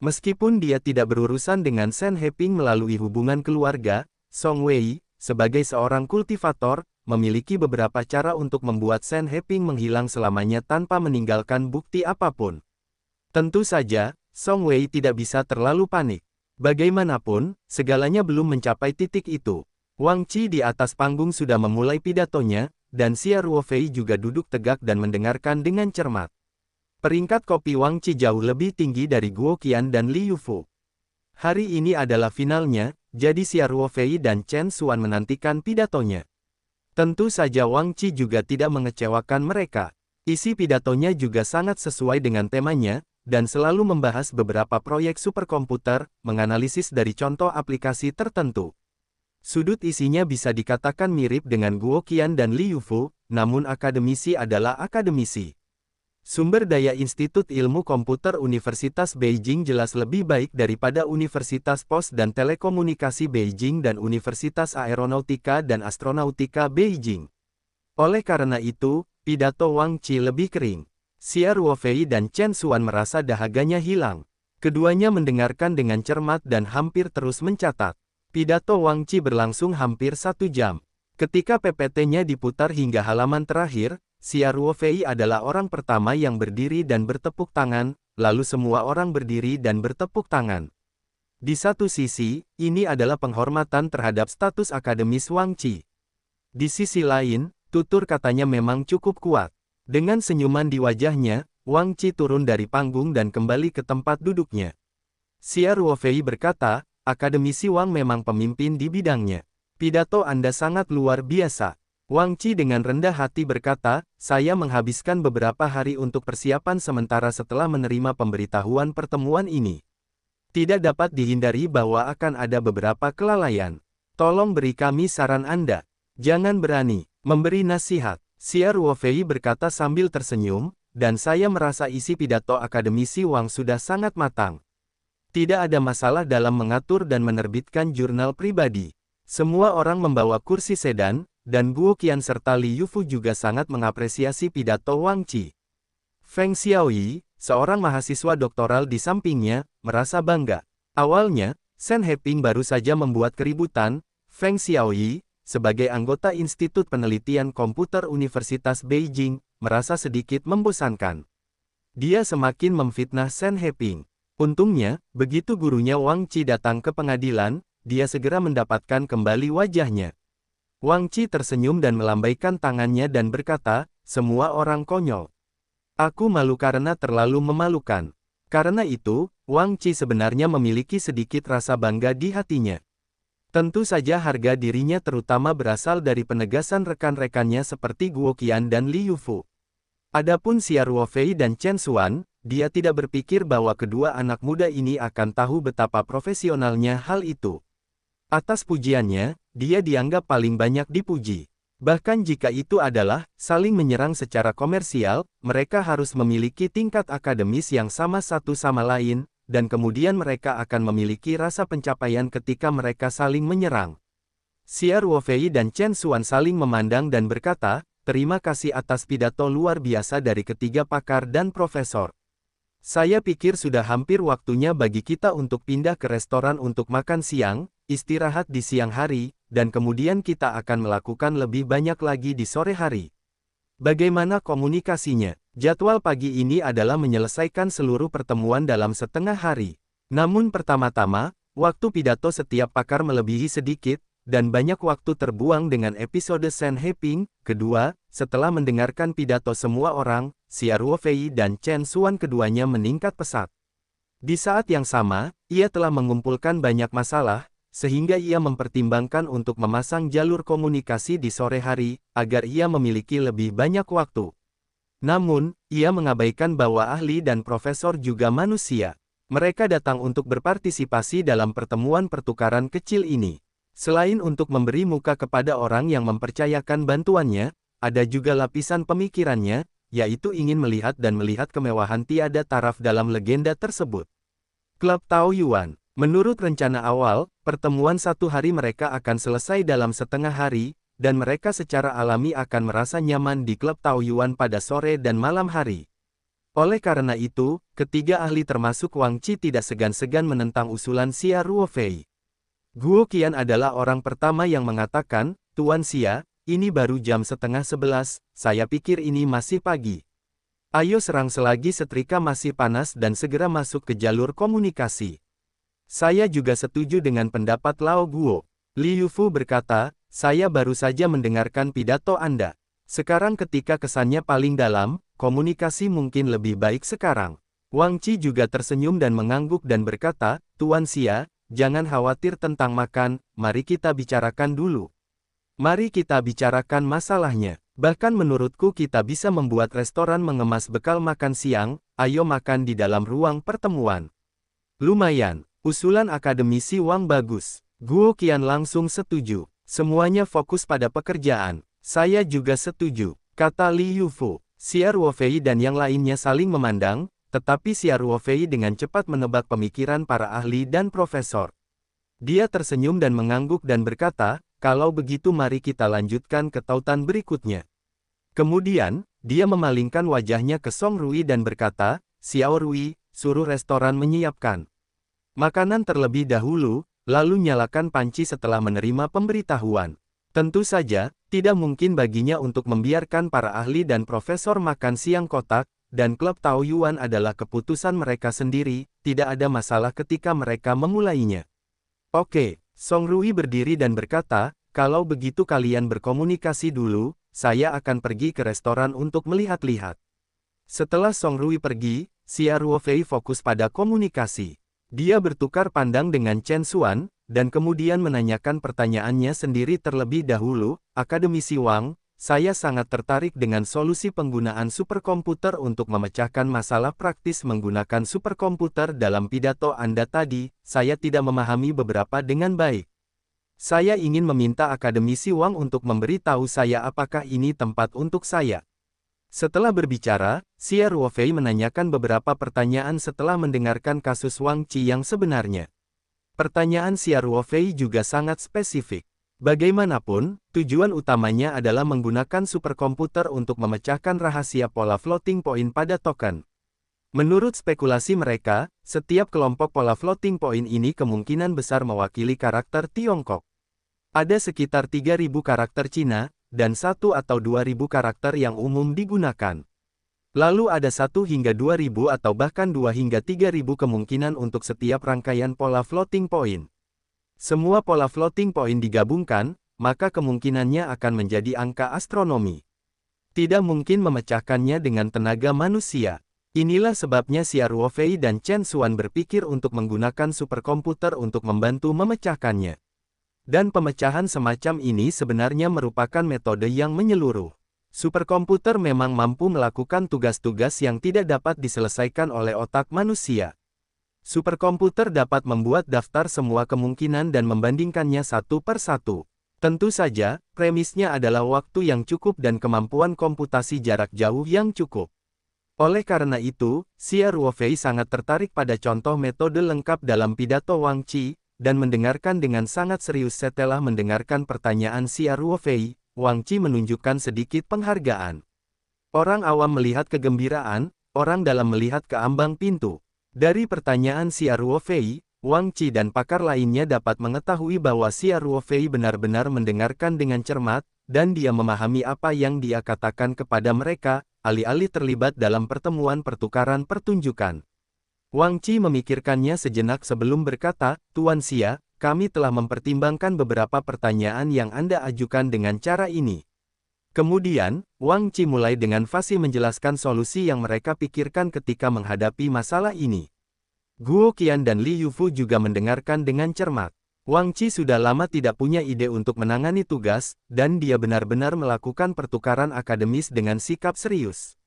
Meskipun dia tidak berurusan dengan Shen Heping melalui hubungan keluarga, Song Wei, sebagai seorang kultivator, memiliki beberapa cara untuk membuat Shen Heping menghilang selamanya tanpa meninggalkan bukti apapun. Tentu saja, Song Wei tidak bisa terlalu panik. Bagaimanapun, segalanya belum mencapai titik itu. Wang Qi di atas panggung sudah memulai pidatonya, dan Xia Ruofei juga duduk tegak dan mendengarkan dengan cermat. Peringkat kopi Wang Qi jauh lebih tinggi dari Guo Qian dan Li Yufu. Hari ini adalah finalnya, jadi Xia Ruofei dan Chen Xuan menantikan pidatonya. Tentu saja Wang Qi juga tidak mengecewakan mereka. Isi pidatonya juga sangat sesuai dengan temanya, dan selalu membahas beberapa proyek superkomputer, menganalisis dari contoh aplikasi tertentu. Sudut isinya bisa dikatakan mirip dengan Guo Qian dan Li Yufu, namun akademisi adalah akademisi. Sumber daya Institut Ilmu Komputer Universitas Beijing jelas lebih baik daripada Universitas Pos dan Telekomunikasi Beijing dan Universitas Aeronautika dan Astronautika Beijing. Oleh karena itu, pidato Wang Qi lebih kering. Xia Ruofei dan Chen Xuan merasa dahaganya hilang. Keduanya mendengarkan dengan cermat dan hampir terus mencatat. Pidato Wang Qi berlangsung hampir 1 jam. Ketika PPT-nya diputar hingga halaman terakhir, Xia Ruofei adalah orang pertama yang berdiri dan bertepuk tangan, lalu semua orang berdiri dan bertepuk tangan. Di satu sisi, ini adalah penghormatan terhadap status akademis Wang Qi. Di sisi lain, tutur katanya memang cukup kuat. Dengan senyuman di wajahnya, Wang Qi turun dari panggung dan kembali ke tempat duduknya. Xia Ruofei berkata, "Akademisi Wang memang pemimpin di bidangnya. Pidato Anda sangat luar biasa." Wang Qi dengan rendah hati berkata, "Saya menghabiskan beberapa hari untuk persiapan sementara setelah menerima pemberitahuan pertemuan ini. Tidak dapat dihindari bahwa akan ada beberapa kelalaian. Tolong beri kami saran Anda. Jangan berani memberi nasihat." Xia Ruofei berkata sambil tersenyum, "Dan saya merasa isi pidato akademisi Wang sudah sangat matang. Tidak ada masalah dalam mengatur dan menerbitkan jurnal pribadi. Semua orang membawa kursi sedan, dan Guo Qian serta Li Yufu juga sangat mengapresiasi pidato Wang Qi." Feng Xiaoyi, seorang mahasiswa doktoral di sampingnya, merasa bangga. Awalnya, Shen Heping baru saja membuat keributan. Feng Xiaoyi, sebagai anggota Institut Penelitian Komputer Universitas Beijing, merasa sedikit membosankan. Dia semakin memfitnah Shen Heping. Untungnya, begitu gurunya Wang Qi datang ke pengadilan, dia segera mendapatkan kembali wajahnya. Wang Qi tersenyum dan melambaikan tangannya dan berkata, "Semua orang konyol. Aku malu karena terlalu memalukan. Karena itu, Wang Qi sebenarnya memiliki sedikit rasa bangga di hatinya. Tentu saja harga dirinya terutama berasal dari penegasan rekan-rekannya seperti Guo Qian dan Li Yufu. Adapun Xia Ruofei dan Chen Xuan, dia tidak berpikir bahwa kedua anak muda ini akan tahu betapa profesionalnya hal itu. Atas pujiannya, dia dianggap paling banyak dipuji. Bahkan jika itu adalah saling menyerang secara komersial, mereka harus memiliki tingkat akademis yang sama satu sama lain, dan kemudian mereka akan memiliki rasa pencapaian ketika mereka saling menyerang. Xia Ruofei dan Chen Xuan saling memandang dan berkata, "Terima kasih atas pidato luar biasa dari ketiga pakar dan profesor. Saya pikir sudah hampir waktunya bagi kita untuk pindah ke restoran untuk makan siang, istirahat di siang hari, dan kemudian kita akan melakukan lebih banyak lagi di sore hari." Bagaimana komunikasinya? Jadwal pagi ini adalah menyelesaikan seluruh pertemuan dalam setengah hari. Namun pertama-tama, waktu pidato setiap pakar melebihi sedikit, dan banyak waktu terbuang dengan episode Shen Heping. Kedua, setelah mendengarkan pidato semua orang, Xia Ruofei dan Chen Xuan keduanya meningkat pesat. Di saat yang sama, ia telah mengumpulkan banyak masalah, sehingga ia mempertimbangkan untuk memasang jalur komunikasi di sore hari, agar ia memiliki lebih banyak waktu. Namun, ia mengabaikan bahwa ahli dan profesor juga manusia. Mereka datang untuk berpartisipasi dalam pertemuan pertukaran kecil ini. Selain untuk memberi muka kepada orang yang mempercayakan bantuannya, ada juga lapisan pemikirannya, yaitu ingin melihat dan melihat kemewahan tiada taraf dalam legenda tersebut. Klub Taoyuan. Menurut rencana awal, pertemuan satu hari mereka akan selesai dalam setengah hari, dan mereka secara alami akan merasa nyaman di klub Taoyuan pada sore dan malam hari. Oleh karena itu, ketiga ahli termasuk Wang Qi tidak segan-segan menentang usulan Xia Ruofei. Guo Qian adalah orang pertama yang mengatakan, "Tuan Xia, ini baru jam setengah 11, saya pikir ini masih pagi. Ayo serang selagi setrika masih panas dan segera masuk ke jalur komunikasi." Saya juga setuju dengan pendapat Lao Guo. Li Yufu berkata, "Saya baru saja mendengarkan pidato Anda. Sekarang ketika kesannya paling dalam, komunikasi mungkin lebih baik sekarang." Wang Qi juga tersenyum dan mengangguk dan berkata, "Tuan Xia, jangan khawatir tentang makan, mari kita bicarakan dulu. Mari kita bicarakan masalahnya. Bahkan menurutku kita bisa membuat restoran mengemas bekal makan siang, ayo makan di dalam ruang pertemuan." Lumayan, usulan akademisi Wang bagus. Guo Qian langsung setuju. Semuanya fokus pada pekerjaan. Saya juga setuju, kata Li Yufu. Xia Ruofei dan yang lainnya saling memandang, tetapi Xia Ruofei dengan cepat menebak pemikiran para ahli dan profesor. Dia tersenyum dan mengangguk dan berkata, "Kalau begitu mari kita lanjutkan ke tautan berikutnya." Kemudian, dia memalingkan wajahnya ke Song Rui dan berkata, "Xiao Rui, suruh restoran menyiapkan makanan terlebih dahulu, lalu nyalakan panci setelah menerima pemberitahuan." Tentu saja, tidak mungkin baginya untuk membiarkan para ahli dan profesor makan siang kotak, dan klub Taoyuan adalah keputusan mereka sendiri, tidak ada masalah ketika mereka memulainya. "Oke," Song Rui berdiri dan berkata, "kalau begitu kalian berkomunikasi dulu, saya akan pergi ke restoran untuk melihat-lihat." Setelah Song Rui pergi, Xia Ruofei fokus pada komunikasi. Dia bertukar pandang dengan Chen Xuan, dan kemudian menanyakan pertanyaannya sendiri terlebih dahulu, "Akademisi Wang, saya sangat tertarik dengan solusi penggunaan superkomputer untuk memecahkan masalah praktis menggunakan superkomputer dalam pidato Anda tadi, saya tidak memahami beberapa dengan baik. Saya ingin meminta Akademisi Wang untuk memberitahu saya apakah ini tempat untuk saya." Setelah berbicara, Xia Ruofei menanyakan beberapa pertanyaan setelah mendengarkan kasus Wang Qi yang sebenarnya. Pertanyaan Xia Ruofei juga sangat spesifik. Bagaimanapun, tujuan utamanya adalah menggunakan superkomputer untuk memecahkan rahasia pola floating point pada token. Menurut spekulasi mereka, setiap kelompok pola floating point ini kemungkinan besar mewakili karakter Tiongkok. Ada sekitar 3.000 karakter Cina, dan 1 atau 2.000 karakter yang umum digunakan. Lalu ada 1 hingga 2.000 atau bahkan 2 hingga 3.000 kemungkinan untuk setiap rangkaian pola floating point. Semua pola floating point digabungkan, maka kemungkinannya akan menjadi angka astronomi. Tidak mungkin memecahkannya dengan tenaga manusia. Inilah sebabnya Xia Ruofei dan Chen Xuan berpikir untuk menggunakan superkomputer untuk membantu memecahkannya. Dan pemecahan semacam ini sebenarnya merupakan metode yang menyeluruh. Superkomputer memang mampu melakukan tugas-tugas yang tidak dapat diselesaikan oleh otak manusia. Superkomputer dapat membuat daftar semua kemungkinan dan membandingkannya satu per satu. Tentu saja, premisnya adalah waktu yang cukup dan kemampuan komputasi jarak jauh yang cukup. Oleh karena itu, Xia Ruofei sangat tertarik pada contoh metode lengkap dalam pidato Wang Qi, dan mendengarkan dengan sangat serius. Setelah mendengarkan pertanyaan Xia Ruofei, Wang Qi menunjukkan sedikit penghargaan. Orang awam melihat kegembiraan, orang dalam melihat ke ambang pintu. Dari pertanyaan Xia Ruofei, Wang Qi dan pakar lainnya dapat mengetahui bahwa Xia Ruofei benar-benar mendengarkan dengan cermat, dan dia memahami apa yang dia katakan kepada mereka, alih-alih terlibat dalam pertemuan pertukaran pertunjukan. Wang Qi memikirkannya sejenak sebelum berkata, "Tuan Xia, kami telah mempertimbangkan beberapa pertanyaan yang Anda ajukan dengan cara ini." Kemudian, Wang Qi mulai dengan fasih menjelaskan solusi yang mereka pikirkan ketika menghadapi masalah ini. Guo Qian dan Li Yufu juga mendengarkan dengan cermat. Wang Qi sudah lama tidak punya ide untuk menangani tugas, dan dia benar-benar melakukan pertukaran akademis dengan sikap serius.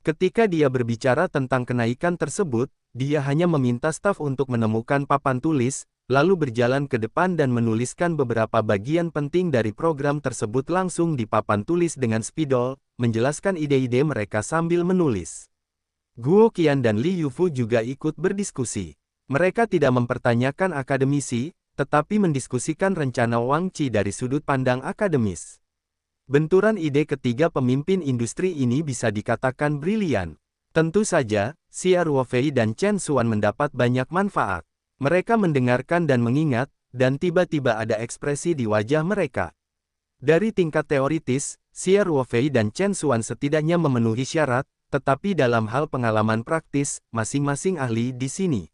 Ketika dia berbicara tentang kenaikan tersebut, dia hanya meminta staf untuk menemukan papan tulis, lalu berjalan ke depan dan menuliskan beberapa bagian penting dari program tersebut langsung di papan tulis dengan spidol, menjelaskan ide-ide mereka sambil menulis. Guo Qian dan Li Yufu juga ikut berdiskusi. Mereka tidak mempertanyakan akademisi, tetapi mendiskusikan rencana Wang Qi dari sudut pandang akademis. Benturan ide ketiga pemimpin industri ini bisa dikatakan brilian. Tentu saja, Xia Ruofei dan Chen Xuan mendapat banyak manfaat. Mereka mendengarkan dan mengingat, dan tiba-tiba ada ekspresi di wajah mereka. Dari tingkat teoritis, Xia Ruofei dan Chen Xuan setidaknya memenuhi syarat, tetapi dalam hal pengalaman praktis, masing-masing ahli di sini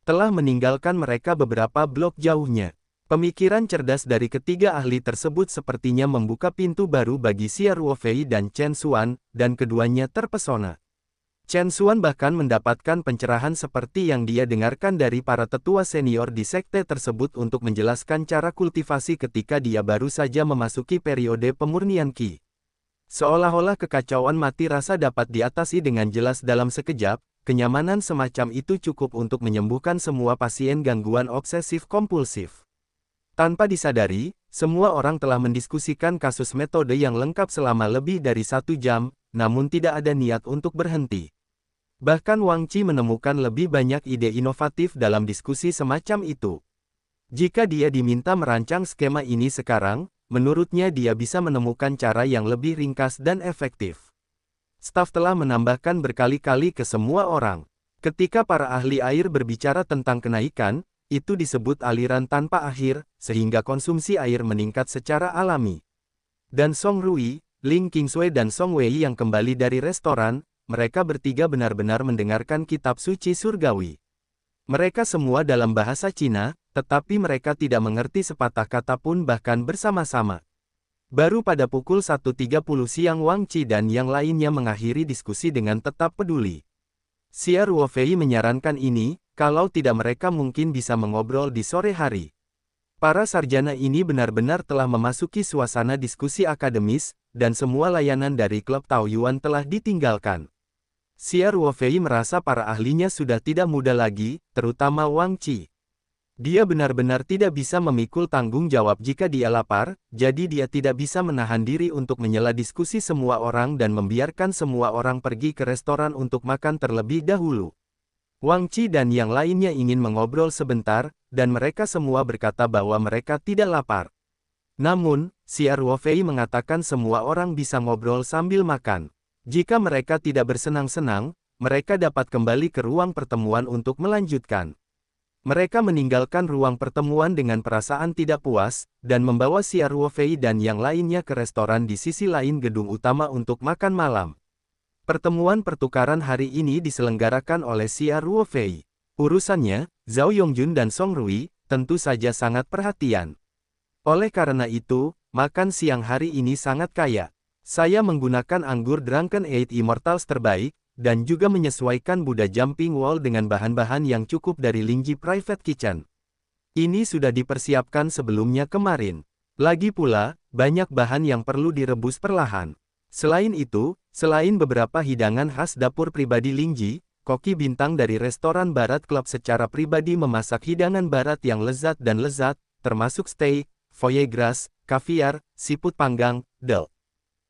telah meninggalkan mereka beberapa blok jauhnya. Pemikiran cerdas dari ketiga ahli tersebut sepertinya membuka pintu baru bagi Xia Ruofei dan Chen Xuan, dan keduanya terpesona. Chen Xuan bahkan mendapatkan pencerahan seperti yang dia dengarkan dari para tetua senior di sekte tersebut untuk menjelaskan cara kultivasi ketika dia baru saja memasuki periode pemurnian Qi. Seolah-olah kekacauan mati rasa dapat diatasi dengan jelas dalam sekejap. Kenyamanan semacam itu cukup untuk menyembuhkan semua pasien gangguan obsesif-kompulsif. Tanpa disadari, semua orang telah mendiskusikan kasus metode yang lengkap selama lebih dari 1 jam, namun tidak ada niat untuk berhenti. Bahkan Wang Qi menemukan lebih banyak ide inovatif dalam diskusi semacam itu. Jika dia diminta merancang skema ini sekarang, menurutnya dia bisa menemukan cara yang lebih ringkas dan efektif. Staf telah menambahkan berkali-kali ke semua orang. Ketika para ahli air berbicara tentang kenaikan, itu disebut aliran tanpa akhir, sehingga konsumsi air meningkat secara alami. Dan Song Rui, Ling Qingsui dan Song Wei yang kembali dari restoran, mereka bertiga benar-benar mendengarkan kitab suci surgawi. Mereka semua dalam bahasa Cina, tetapi mereka tidak mengerti sepatah kata pun bahkan bersama-sama. Baru pada pukul 1.30 siang Wang Qi dan yang lainnya mengakhiri diskusi dengan tetap peduli. Xia Ruofei menyarankan ini, kalau tidak mereka mungkin bisa mengobrol di sore hari. Para sarjana ini benar-benar telah memasuki suasana diskusi akademis, dan semua layanan dari klub Taoyuan telah ditinggalkan. Xia Ruofei merasa para ahlinya sudah tidak muda lagi, terutama Wang Qi. Dia benar-benar tidak bisa memikul tanggung jawab jika dia lapar, jadi dia tidak bisa menahan diri untuk menyela diskusi semua orang dan membiarkan semua orang pergi ke restoran untuk makan terlebih dahulu. Wang Qi dan yang lainnya ingin mengobrol sebentar, dan mereka semua berkata bahwa mereka tidak lapar. Namun, Xia Ruofei mengatakan semua orang bisa ngobrol sambil makan. Jika mereka tidak bersenang-senang, mereka dapat kembali ke ruang pertemuan untuk melanjutkan. Mereka meninggalkan ruang pertemuan dengan perasaan tidak puas, dan membawa Xia Ruofei dan yang lainnya ke restoran di sisi lain gedung utama untuk makan malam. Pertemuan pertukaran hari ini diselenggarakan oleh Xia Ruofei. Urusannya, Zhao Yongjun dan Song Rui, tentu saja sangat perhatian. Oleh karena itu, makan siang hari ini sangat kaya. Saya menggunakan anggur Drunken Eight Immortals terbaik, dan juga menyesuaikan Buddha Jumping Wall dengan bahan-bahan yang cukup dari Lingji Private Kitchen. Ini sudah dipersiapkan sebelumnya kemarin. Lagi pula, banyak bahan yang perlu direbus perlahan. Selain itu, selain beberapa hidangan khas dapur pribadi Lingji, koki bintang dari restoran Barat Club secara pribadi memasak hidangan barat yang lezat dan lezat, termasuk steak, foie gras, kaviar, siput panggang, del.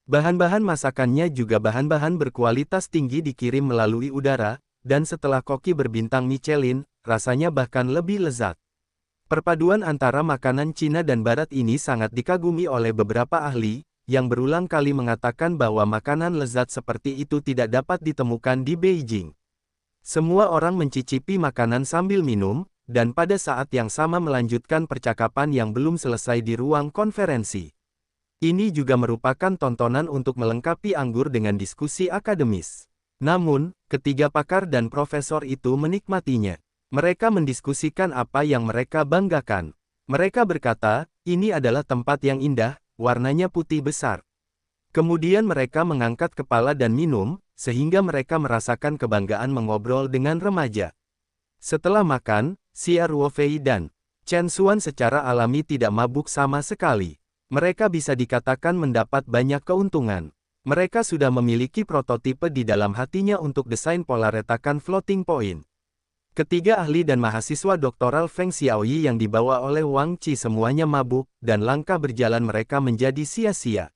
Bahan-bahan masakannya juga bahan-bahan berkualitas tinggi dikirim melalui udara, dan setelah koki berbintang Michelin, rasanya bahkan lebih lezat. Perpaduan antara makanan Cina dan Barat ini sangat dikagumi oleh beberapa ahli, yang berulang kali mengatakan bahwa makanan lezat seperti itu tidak dapat ditemukan di Beijing. Semua orang mencicipi makanan sambil minum, dan pada saat yang sama melanjutkan percakapan yang belum selesai di ruang konferensi. Ini juga merupakan tontonan untuk melengkapi anggur dengan diskusi akademis. Namun, ketiga pakar dan profesor itu menikmatinya. Mereka mendiskusikan apa yang mereka banggakan. Mereka berkata, ini adalah tempat yang indah, warnanya putih besar. Kemudian mereka mengangkat kepala dan minum, sehingga mereka merasakan kebanggaan mengobrol dengan remaja. Setelah makan, Xia Ruofei dan Chen Xuan secara alami tidak mabuk sama sekali. Mereka bisa dikatakan mendapat banyak keuntungan. Mereka sudah memiliki prototipe di dalam hatinya untuk desain pola retakan floating point. Ketiga ahli dan mahasiswa doktoral Feng Xiaoyi yang dibawa oleh Wang Qi semuanya mabuk, dan langkah berjalan mereka menjadi sia-sia.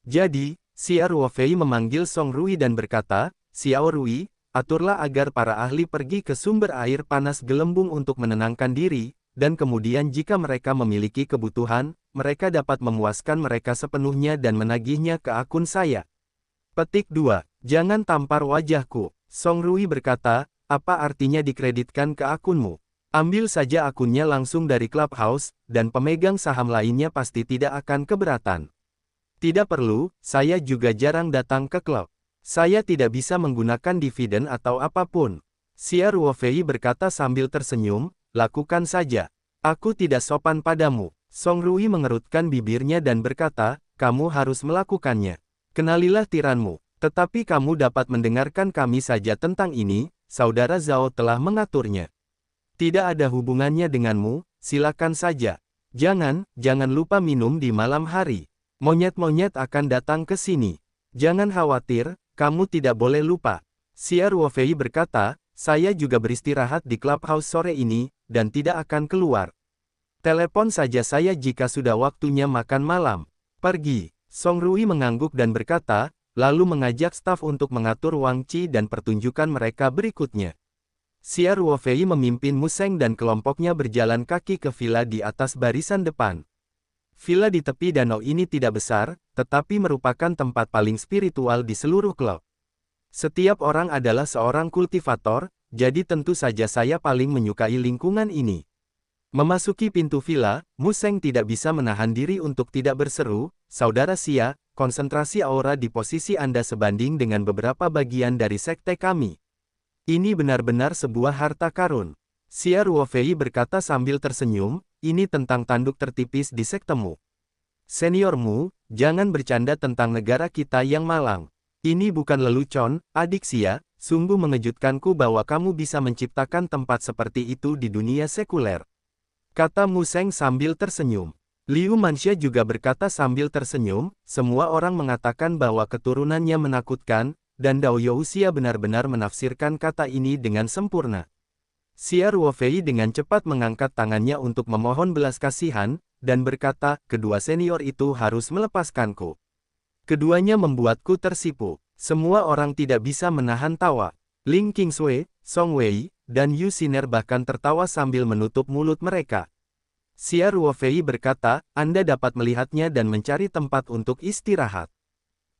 Jadi, Xia Ruofei memanggil Song Rui dan berkata, Xiao Rui, aturlah agar para ahli pergi ke sumber air panas gelembung untuk menenangkan diri, dan kemudian jika mereka memiliki kebutuhan, mereka dapat memuaskan mereka sepenuhnya dan menagihnya ke akun saya. Petik 2. Jangan tampar wajahku. Song Rui berkata, apa artinya dikreditkan ke akunmu? Ambil saja akunnya langsung dari Clubhouse, dan pemegang saham lainnya pasti tidak akan keberatan. Tidak perlu, saya juga jarang datang ke klub. Saya tidak bisa menggunakan dividen atau apapun. Xia Ruofei berkata sambil tersenyum, lakukan saja. Aku tidak sopan padamu. Song Rui mengerutkan bibirnya dan berkata, kamu harus melakukannya. Kenalilah tiranmu. Tetapi kamu dapat mendengarkan kami saja tentang ini, Saudara Zhao telah mengaturnya. Tidak ada hubungannya denganmu, silakan saja. Jangan lupa minum di malam hari. Monyet-monyet akan datang ke sini. Jangan khawatir, kamu tidak boleh lupa. Xia Ruofei berkata, saya juga beristirahat di Clubhouse sore ini, dan tidak akan keluar. Telepon saja saya jika sudah waktunya makan malam. Pergi. Song Rui mengangguk dan berkata, lalu mengajak staf untuk mengatur Wang Qi dan pertunjukan mereka berikutnya. Xia Ruofei memimpin Museng dan kelompoknya berjalan kaki ke villa di atas barisan depan. Villa di tepi danau ini tidak besar, tetapi merupakan tempat paling spiritual di seluruh klub. Setiap orang adalah seorang kultivator, jadi tentu saja saya paling menyukai lingkungan ini. Memasuki pintu villa, Museng tidak bisa menahan diri untuk tidak berseru, Saudara Xia, konsentrasi aura di posisi Anda sebanding dengan beberapa bagian dari sekte kami. Ini benar-benar sebuah harta karun. Xia Ruofei berkata sambil tersenyum, ini tentang tanduk tertipis di sektemu. Seniormu, jangan bercanda tentang negara kita yang malang. Ini bukan lelucon, adik Xia, sungguh mengejutkanku bahwa kamu bisa menciptakan tempat seperti itu di dunia sekuler. Kata Museng sambil tersenyum. Liu Manxia juga berkata sambil tersenyum, semua orang mengatakan bahwa keturunannya menakutkan, dan Dao Youxia benar-benar menafsirkan kata ini dengan sempurna. Xia Ruofei dengan cepat mengangkat tangannya untuk memohon belas kasihan, dan berkata, kedua senior itu harus melepaskanku. Keduanya membuatku tersipu. Semua orang tidak bisa menahan tawa. Ling Qingsui, Song Wei, dan Yu Xiner bahkan tertawa sambil menutup mulut mereka. Xia Ruofei berkata, Anda dapat melihatnya dan mencari tempat untuk istirahat.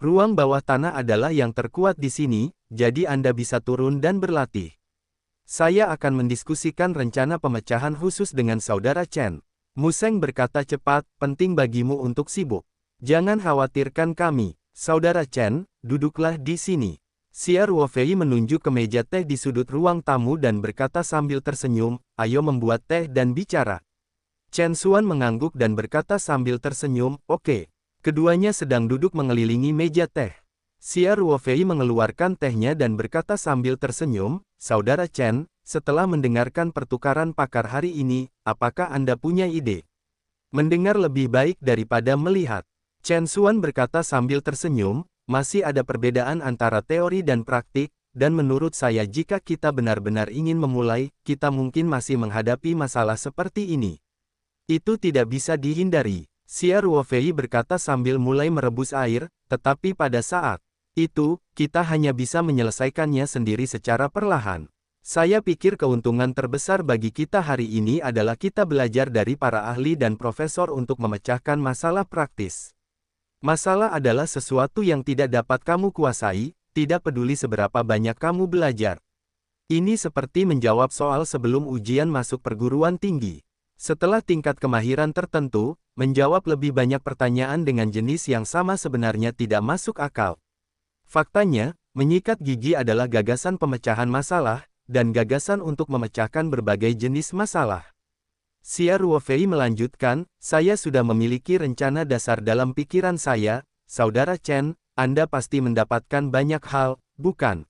Ruang bawah tanah adalah yang terkuat di sini, jadi Anda bisa turun dan berlatih. Saya akan mendiskusikan rencana pemecahan khusus dengan Saudara Chen. Museng berkata cepat, penting bagimu untuk sibuk. Jangan khawatirkan kami. Saudara Chen, duduklah di sini. Xia Ruofei menunjuk ke meja teh di sudut ruang tamu dan berkata sambil tersenyum, ayo membuat teh dan bicara. Chen Xuan mengangguk dan berkata sambil tersenyum, oke. Keduanya sedang duduk mengelilingi meja teh. Xia Ruofei mengeluarkan tehnya dan berkata sambil tersenyum, Saudara Chen, setelah mendengarkan pertukaran pakar hari ini, apakah Anda punya ide? Mendengar lebih baik daripada melihat. Chen Xuan berkata sambil tersenyum, masih ada perbedaan antara teori dan praktik, dan menurut saya jika kita benar-benar ingin memulai, kita mungkin masih menghadapi masalah seperti ini. Itu tidak bisa dihindari. Xia Ruofei berkata sambil mulai merebus air, tetapi pada saat itu, kita hanya bisa menyelesaikannya sendiri secara perlahan. Saya pikir keuntungan terbesar bagi kita hari ini adalah kita belajar dari para ahli dan profesor untuk memecahkan masalah praktis. Masalah adalah sesuatu yang tidak dapat kamu kuasai, tidak peduli seberapa banyak kamu belajar. Ini seperti menjawab soal sebelum ujian masuk perguruan tinggi. Setelah tingkat kemahiran tertentu, menjawab lebih banyak pertanyaan dengan jenis yang sama sebenarnya tidak masuk akal. Faktanya, menyikat gigi adalah gagasan pemecahan masalah, dan gagasan untuk memecahkan berbagai jenis masalah. Xia Ruofei melanjutkan, saya sudah memiliki rencana dasar dalam pikiran saya, Saudara Chen, Anda pasti mendapatkan banyak hal, bukan?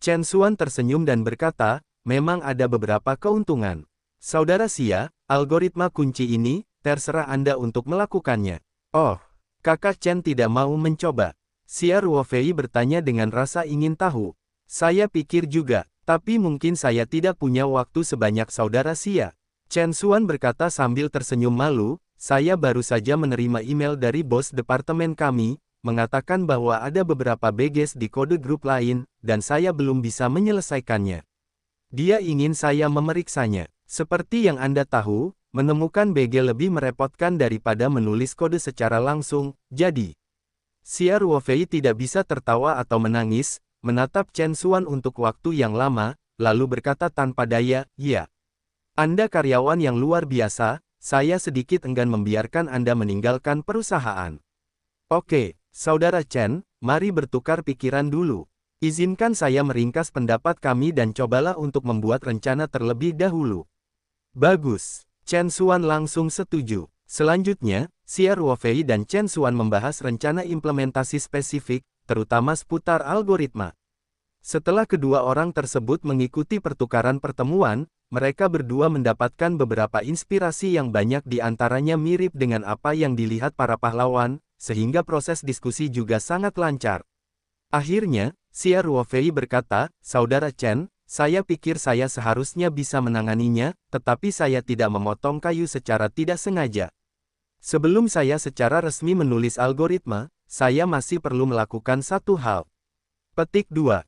Chen Xuan tersenyum dan berkata, memang ada beberapa keuntungan. Saudara Xia, algoritma kunci ini, terserah Anda untuk melakukannya. Oh, kakak Chen tidak mau mencoba. Xia Ruofei bertanya dengan rasa ingin tahu. Saya pikir juga, tapi mungkin saya tidak punya waktu sebanyak saudara Xia. Chen Xuan berkata sambil tersenyum malu, saya baru saja menerima email dari bos departemen kami, mengatakan bahwa ada beberapa BGs di kode grup lain, dan saya belum bisa menyelesaikannya. Dia ingin saya memeriksanya. Seperti yang Anda tahu, menemukan BG lebih merepotkan daripada menulis kode secara langsung, jadi Xia Ruofei tidak bisa tertawa atau menangis, menatap Chen Xuan untuk waktu yang lama, lalu berkata tanpa daya, ya. Anda karyawan yang luar biasa, saya sedikit enggan membiarkan Anda meninggalkan perusahaan. Oke, Saudara Chen, mari bertukar pikiran dulu. Izinkan saya meringkas pendapat kami dan cobalah untuk membuat rencana terlebih dahulu. Bagus, Chen Xuan langsung setuju. Selanjutnya, Xia Ruofei dan Chen Xuan membahas rencana implementasi spesifik, terutama seputar algoritma. Setelah kedua orang tersebut mengikuti pertukaran pertemuan, mereka berdua mendapatkan beberapa inspirasi yang banyak di antaranya mirip dengan apa yang dilihat para pahlawan, sehingga proses diskusi juga sangat lancar. Akhirnya, Xia Ruofei berkata, Saudara Chen, saya pikir saya seharusnya bisa menanganinya, tetapi saya tidak memotong kayu secara tidak sengaja. Sebelum saya secara resmi menulis algoritma, saya masih perlu melakukan satu hal. Petik 2.